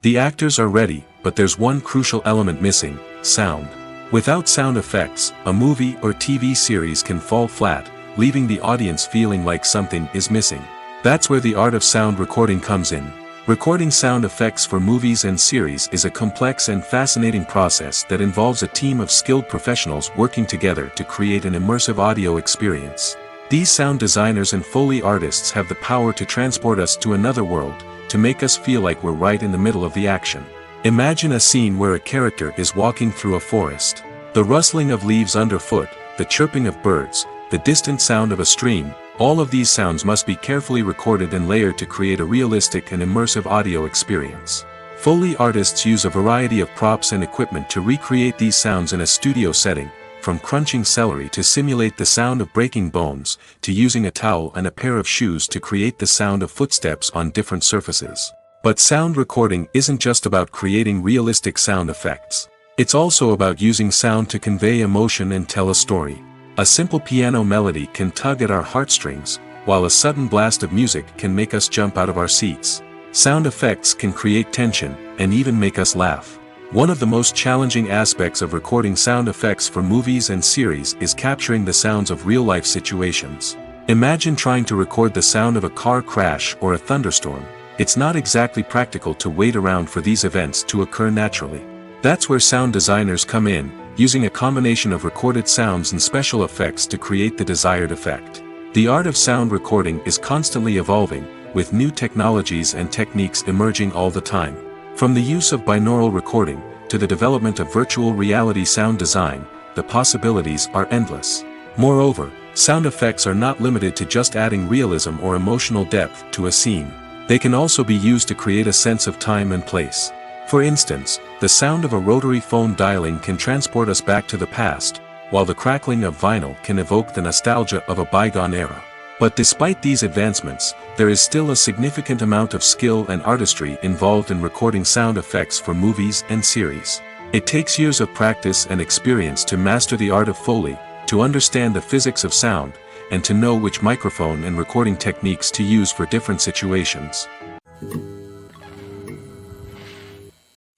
The actors are ready, but there's one crucial element missing: sound. Without sound effects, a movie or TV series can fall flat, leaving the audience feeling like something is missing. That's where the art of sound recording comes in. Recording sound effects for movies and series is a complex and fascinating process that involves a team of skilled professionals working together to create an immersive audio experience. These sound designers and Foley artists have the power to transport us to another world, to make us feel like we're right in the middle of the action. Imagine a scene where a character is walking through a forest. The rustling of leaves underfoot, the chirping of birds, the distant sound of a stream, all of these sounds must be carefully recorded and layered to create a realistic and immersive audio experience. Foley artists use a variety of props and equipment to recreate these sounds in a studio setting, from crunching celery to simulate the sound of breaking bones, to using a towel and a pair of shoes to create the sound of footsteps on different surfaces. But sound recording isn't just about creating realistic sound effects. It's also about using sound to convey emotion and tell a story. A simple piano melody can tug at our heartstrings, while a sudden blast of music can make us jump out of our seats. Sound effects can create tension, and even make us laugh. One of the most challenging aspects of recording sound effects for movies and series is capturing the sounds of real-life situations. Imagine trying to record the sound of a car crash or a thunderstorm. It's not exactly practical to wait around for these events to occur naturally. That's where sound designers come in, using a combination of recorded sounds and special effects to create the desired effect. The art of sound recording is constantly evolving, with new technologies and techniques emerging all the time. From the use of binaural recording, to the development of virtual reality sound design, the possibilities are endless. Moreover, sound effects are not limited to just adding realism or emotional depth to a scene. They can also be used to create a sense of time and place. For instance, the sound of a rotary phone dialing can transport us back to the past, while the crackling of vinyl can evoke the nostalgia of a bygone era. But despite these advancements, there is still a significant amount of skill and artistry involved in recording sound effects for movies and series. It takes years of practice and experience to master the art of Foley, to understand the physics of sound, and to know which microphone and recording techniques to use for different situations.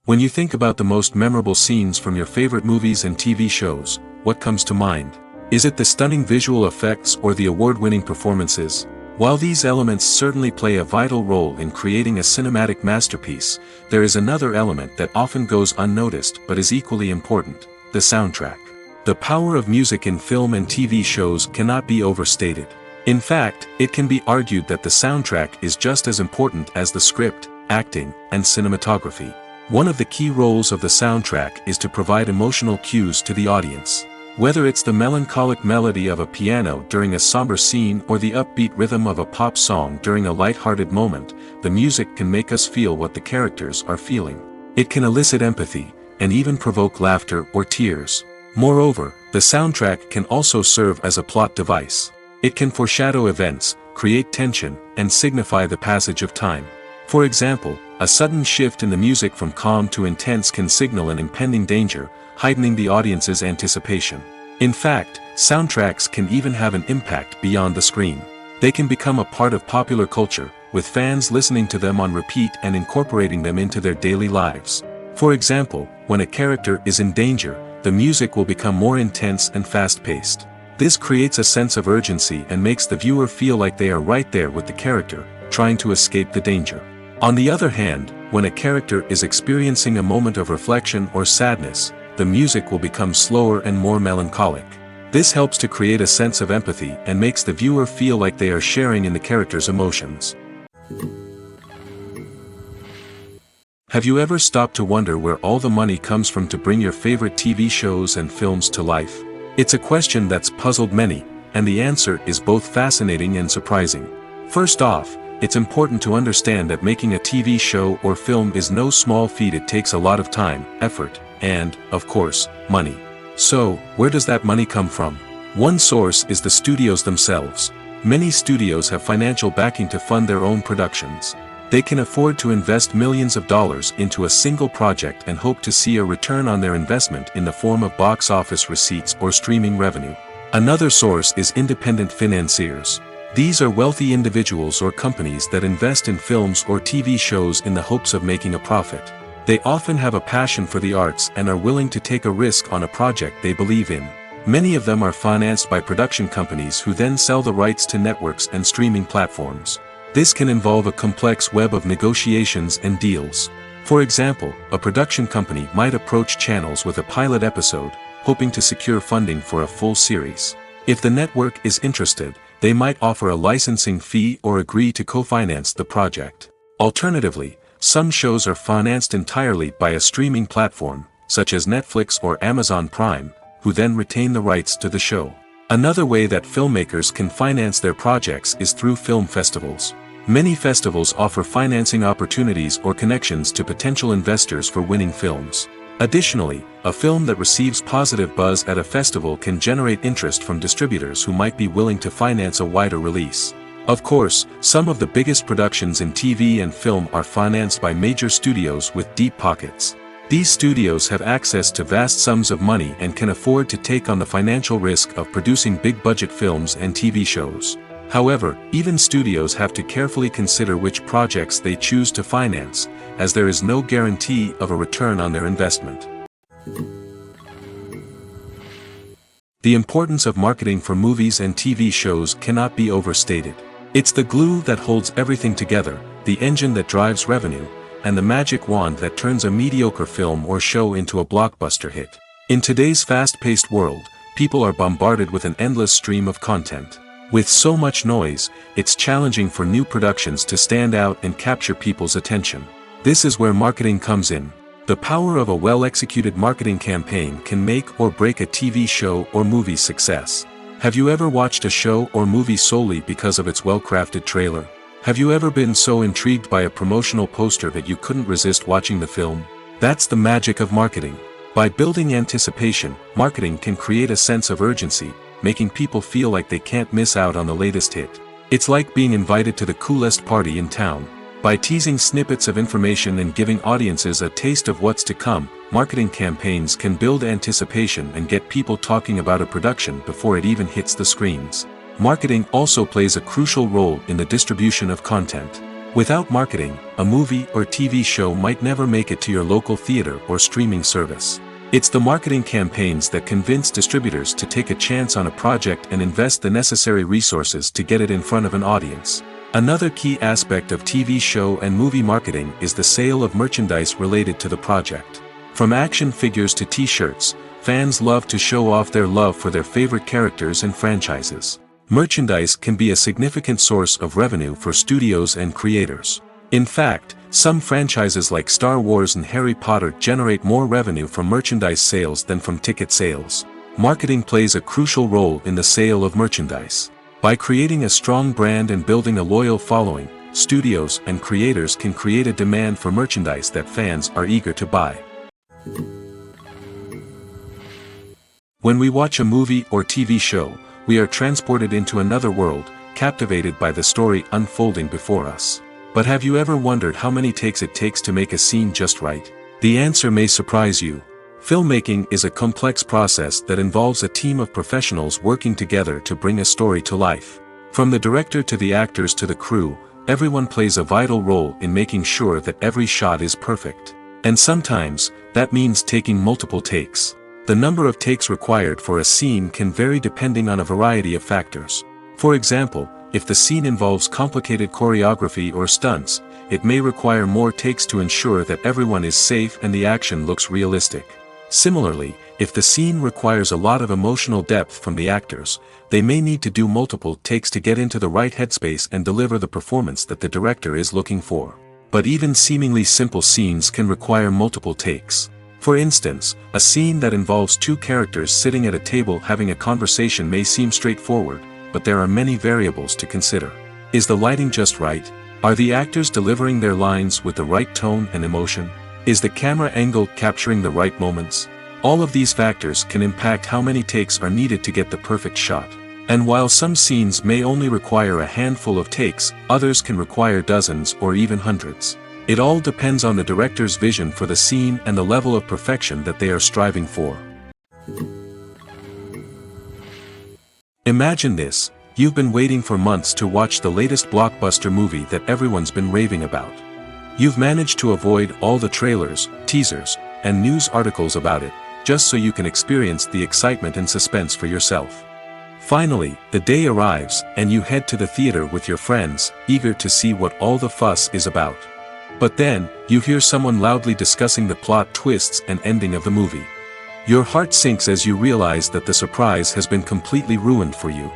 When you think about the most memorable scenes from your favorite movies and TV shows, what comes to mind? Is it the stunning visual effects or the award-winning performances? While these elements certainly play a vital role in creating a cinematic masterpiece, there is another element that often goes unnoticed but is equally important: the soundtrack. The power of music in film and TV shows cannot be overstated. In fact, it can be argued that the soundtrack is just as important as the script, acting, and cinematography. One of the key roles of the soundtrack is to provide emotional cues to the audience. Whether it's the melancholic melody of a piano during a somber scene or the upbeat rhythm of a pop song during a light-hearted moment, the music can make us feel what the characters are feeling. It can elicit empathy, and even provoke laughter or tears. Moreover, the soundtrack can also serve as a plot device. It can foreshadow events, create tension, and signify the passage of time. For example, a sudden shift in the music from calm to intense can signal an impending danger, heightening the audience's anticipation. In fact, soundtracks can even have an impact beyond the screen. They can become a part of popular culture, with fans listening to them on repeat and incorporating them into their daily lives. For example, when a character is in danger, the music will become more intense and fast-paced. This creates a sense of urgency and makes the viewer feel like they are right there with the character, trying to escape the danger. On the other hand, when a character is experiencing a moment of reflection or sadness, the music will become slower and more melancholic. This helps to create a sense of empathy and makes the viewer feel like they are sharing in the character's emotions. Have you ever stopped to wonder where all the money comes from to bring your favorite TV shows and films to life? It's a question that's puzzled many, and the answer is both fascinating and surprising. First off, it's important to understand that making a TV show or film is no small feat. It takes a lot of time, effort, and, of course, money. So, where does that money come from? One source is the studios themselves. Many studios have financial backing to fund their own productions. They can afford to invest millions of dollars into a single project and hope to see a return on their investment in the form of box office receipts or streaming revenue. Another source is independent financiers. These are wealthy individuals or companies that invest in films or TV shows in the hopes of making a profit. They often have a passion for the arts and are willing to take a risk on a project they believe in. Many of them are financed by production companies who then sell the rights to networks and streaming platforms. This can involve a complex web of negotiations and deals. For example, a production company might approach channels with a pilot episode, hoping to secure funding for a full series. If the network is interested, they might offer a licensing fee or agree to co-finance the project. Alternatively, some shows are financed entirely by a streaming platform, such as Netflix or Amazon Prime, who then retain the rights to the show. Another way that filmmakers can finance their projects is through film festivals. Many festivals offer financing opportunities or connections to potential investors for winning films. Additionally, a film that receives positive buzz at a festival can generate interest from distributors who might be willing to finance a wider release. Of course, some of the biggest productions in TV and film are financed by major studios with deep pockets. These studios have access to vast sums of money and can afford to take on the financial risk of producing big-budget films and TV shows. However, even studios have to carefully consider which projects they choose to finance, as there is no guarantee of a return on their investment. The importance of marketing for movies and TV shows cannot be overstated. It's the glue that holds everything together, the engine that drives revenue, and the magic wand that turns a mediocre film or show into a blockbuster hit. In today's fast-paced world, people are bombarded with an endless stream of content. With so much noise, it's challenging for new productions to stand out and capture people's attention. This is where marketing comes in. The power of a well-executed marketing campaign can make or break a TV show or movie's success. Have you ever watched a show or movie solely because of its well-crafted trailer? Have you ever been so intrigued by a promotional poster that you couldn't resist watching the film? That's the magic of marketing. By building anticipation, marketing can create a sense of urgency, making people feel like they can't miss out on the latest hit. It's like being invited to the coolest party in town. By teasing snippets of information and giving audiences a taste of what's to come, marketing campaigns can build anticipation and get people talking about a production before it even hits the screens. Marketing also plays a crucial role in the distribution of content. Without marketing, a movie or TV show might never make it to your local theater or streaming service. It's the marketing campaigns that convince distributors to take a chance on a project and invest the necessary resources to get it in front of an audience. Another key aspect of TV show and movie marketing is the sale of merchandise related to the project. From action figures to t-shirts, fans love to show off their love for their favorite characters and franchises. Merchandise can be a significant source of revenue for studios and creators. In fact, some franchises like Star Wars and Harry Potter generate more revenue from merchandise sales than from ticket sales. Marketing plays a crucial role in the sale of merchandise. By creating a strong brand and building a loyal following, studios and creators can create a demand for merchandise that fans are eager to buy. When we watch a movie or TV show, we are transported into another world, captivated by the story unfolding before us. But have you ever wondered how many takes it takes to make a scene just right? The answer may surprise you. Filmmaking is a complex process that involves a team of professionals working together to bring a story to life. From the director to the actors to the crew, everyone plays a vital role in making sure that every shot is perfect. And sometimes, that means taking multiple takes. The number of takes required for a scene can vary depending on a variety of factors. For example, if the scene involves complicated choreography or stunts, it may require more takes to ensure that everyone is safe and the action looks realistic. Similarly, if the scene requires a lot of emotional depth from the actors, they may need to do multiple takes to get into the right headspace and deliver the performance that the director is looking for. But even seemingly simple scenes can require multiple takes. For instance, a scene that involves two characters sitting at a table having a conversation may seem straightforward, but there are many variables to consider. Is the lighting just right? Are the actors delivering their lines with the right tone and emotion? Is the camera angle capturing the right moments? All of these factors can impact how many takes are needed to get the perfect shot. And while some scenes may only require a handful of takes, others can require dozens or even hundreds. It all depends on the director's vision for the scene and the level of perfection that they are striving for. Imagine this: you've been waiting for months to watch the latest blockbuster movie that everyone's been raving about. You've managed to avoid all the trailers, teasers, and news articles about it, just so you can experience the excitement and suspense for yourself. Finally, the day arrives, and you head to the theater with your friends, eager to see what all the fuss is about. But then, you hear someone loudly discussing the plot twists and ending of the movie. Your heart sinks as you realize that the surprise has been completely ruined for you.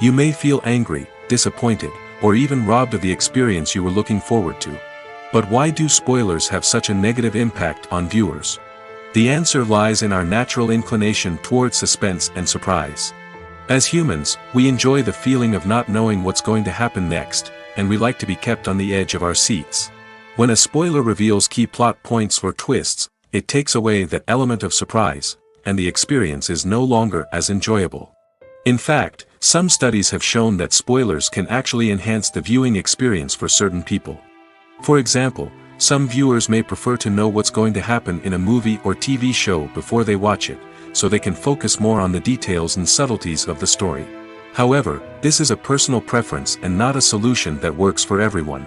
You may feel angry, disappointed, or even robbed of the experience you were looking forward to. But why do spoilers have such a negative impact on viewers? The answer lies in our natural inclination toward suspense and surprise. As humans, we enjoy the feeling of not knowing what's going to happen next, and we like to be kept on the edge of our seats. When a spoiler reveals key plot points or twists, it takes away that element of surprise, and the experience is no longer as enjoyable. In fact, some studies have shown that spoilers can actually enhance the viewing experience for certain people. For example, some viewers may prefer to know what's going to happen in a movie or TV show before they watch it, so they can focus more on the details and subtleties of the story. However, this is a personal preference and not a solution that works for everyone.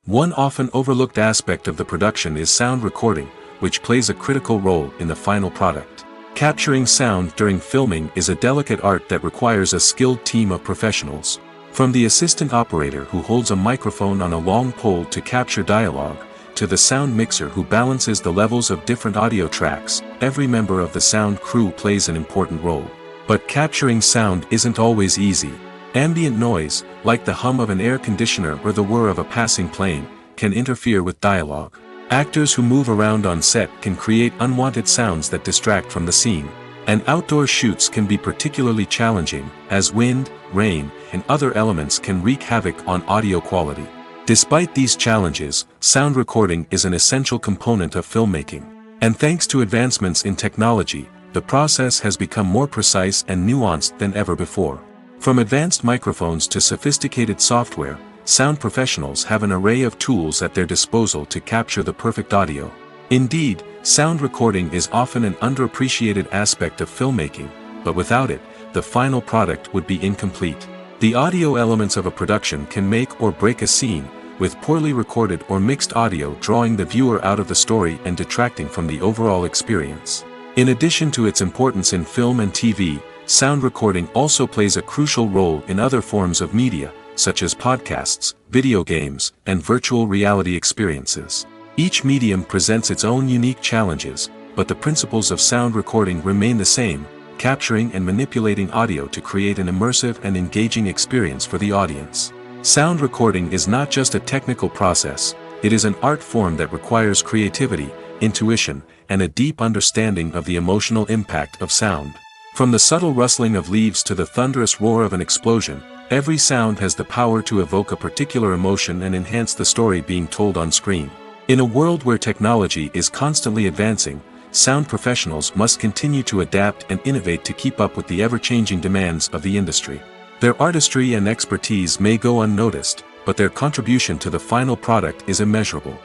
One often overlooked aspect of the production is sound recording, which plays a critical role in the final product. Capturing sound during filming is a delicate art that requires a skilled team of professionals. From the assistant operator who holds a microphone on a long pole to capture dialogue, to the sound mixer who balances the levels of different audio tracks, every member of the sound crew plays an important role. But capturing sound isn't always easy. Ambient noise, like the hum of an air conditioner or the whir of a passing plane, can interfere with dialogue. Actors who move around on set can create unwanted sounds that distract from the scene. And outdoor shoots can be particularly challenging, as wind, rain, and other elements can wreak havoc on audio quality. Despite these challenges, sound recording is an essential component of filmmaking. And thanks to advancements in technology, the process has become more precise and nuanced than ever before. From advanced microphones to sophisticated software, sound professionals have an array of tools at their disposal to capture the perfect audio. Indeed, sound recording is often an underappreciated aspect of filmmaking, but without it, the final product would be incomplete. The audio elements of a production can make or break a scene, with poorly recorded or mixed audio drawing the viewer out of the story and detracting from the overall experience. In addition to its importance in film and TV, sound recording also plays a crucial role in other forms of media, such as podcasts, video games, and virtual reality experiences. Each medium presents its own unique challenges, but the principles of sound recording remain the same: capturing and manipulating audio to create an immersive and engaging experience for the audience. Sound recording is not just a technical process, it is an art form that requires creativity, intuition, and a deep understanding of the emotional impact of sound. From the subtle rustling of leaves to the thunderous roar of an explosion, every sound has the power to evoke a particular emotion and enhance the story being told on screen. In a world where technology is constantly advancing, sound professionals must continue to adapt and innovate to keep up with the ever-changing demands of the industry. Their artistry and expertise may go unnoticed, but their contribution to the final product is immeasurable.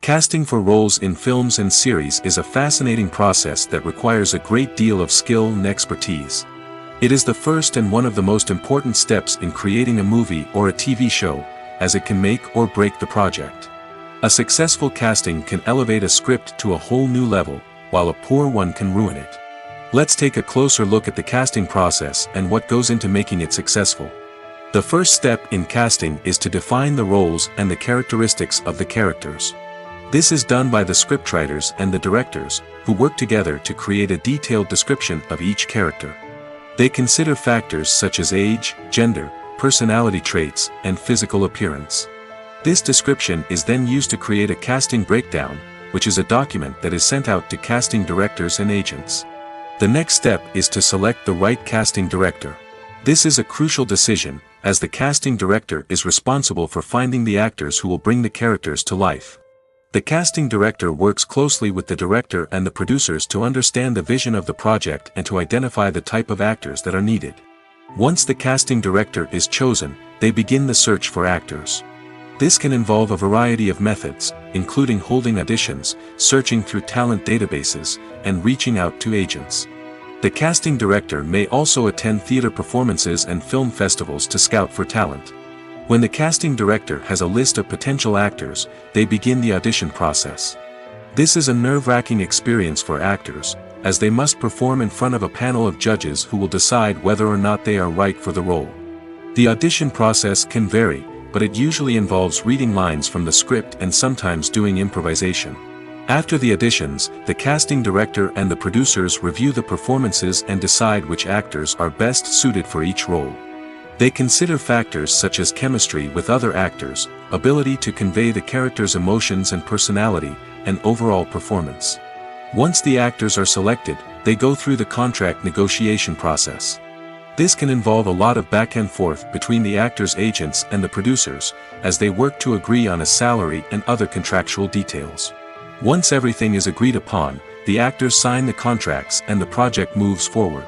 Casting for roles in films and series is a fascinating process that requires a great deal of skill and expertise. It is the first and one of the most important steps in creating a movie or a TV show, as it can make or break the project. A successful casting can elevate a script to a whole new level, while a poor one can ruin it. Let's take a closer look at the casting process and what goes into making it successful. The first step in casting is to define the roles and the characteristics of the characters. This is done by the scriptwriters and the directors, who work together to create a detailed description of each character. They consider factors such as age, gender, personality traits, and physical appearance. This description is then used to create a casting breakdown, which is a document that is sent out to casting directors and agents. The next step is to select the right casting director. This is a crucial decision, as the casting director is responsible for finding the actors who will bring the characters to life. The casting director works closely with the director and the producers to understand the vision of the project and to identify the type of actors that are needed. Once the casting director is chosen, they begin the search for actors. This can involve a variety of methods, including holding auditions, searching through talent databases, and reaching out to agents. The casting director may also attend theater performances and film festivals to scout for talent. When the casting director has a list of potential actors, they begin the audition process. This is a nerve-wracking experience for actors, as they must perform in front of a panel of judges who will decide whether or not they are right for the role. The audition process can vary, but it usually involves reading lines from the script and sometimes doing improvisation. After the auditions, the casting director and the producers review the performances and decide which actors are best suited for each role. They consider factors such as chemistry with other actors, ability to convey the character's emotions and personality, and overall performance. Once the actors are selected, they go through the contract negotiation process. This can involve a lot of back and forth between the actors' agents and the producers, as they work to agree on a salary and other contractual details. Once everything is agreed upon, the actors sign the contracts and the project moves forward.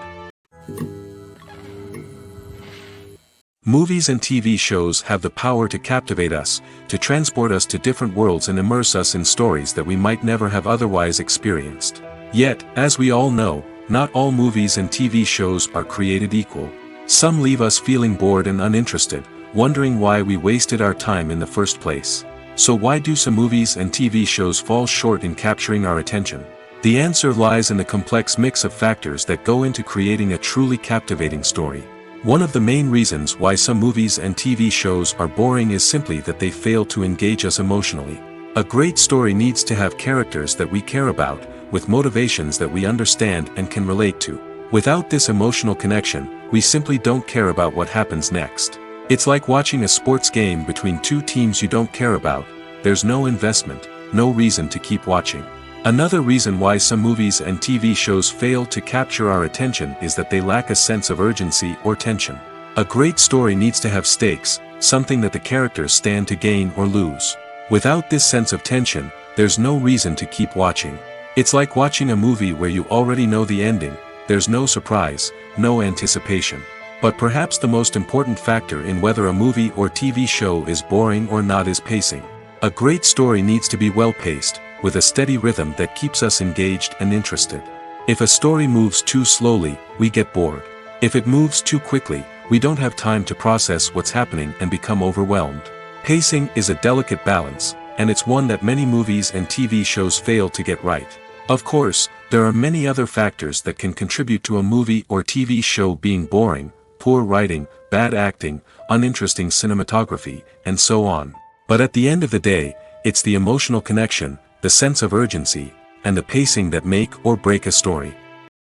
Movies and TV shows have the power to captivate us, to transport us to different worlds and immerse us in stories that we might never have otherwise experienced. Yet, as we all know, not all movies and TV shows are created equal. Some leave us feeling bored and uninterested, wondering why we wasted our time in the first place. So why do some movies and TV shows fall short in capturing our attention? The answer lies in the complex mix of factors that go into creating a truly captivating story. One of the main reasons why some movies and TV shows are boring is simply that they fail to engage us emotionally. A great story needs to have characters that we care about, with motivations that we understand and can relate to. Without this emotional connection, we simply don't care about what happens next. It's like watching a sports game between two teams you don't care about. There's no investment, no reason to keep watching. Another reason why some movies and TV shows fail to capture our attention is that they lack a sense of urgency or tension. A great story needs to have stakes, something that the characters stand to gain or lose. Without this sense of tension, there's no reason to keep watching. It's like watching a movie where you already know the ending. There's no surprise, no anticipation. But perhaps the most important factor in whether a movie or TV show is boring or not is pacing. A great story needs to be well-paced, with a steady rhythm that keeps us engaged and interested. If a story moves too slowly, we get bored. If it moves too quickly, we don't have time to process what's happening and become overwhelmed. Pacing is a delicate balance, and it's one that many movies and TV shows fail to get right. Of course, there are many other factors that can contribute to a movie or TV show being boring: poor writing, bad acting, uninteresting cinematography, and so on. But at the end of the day, it's the emotional connection, the sense of urgency, and the pacing that make or break a story.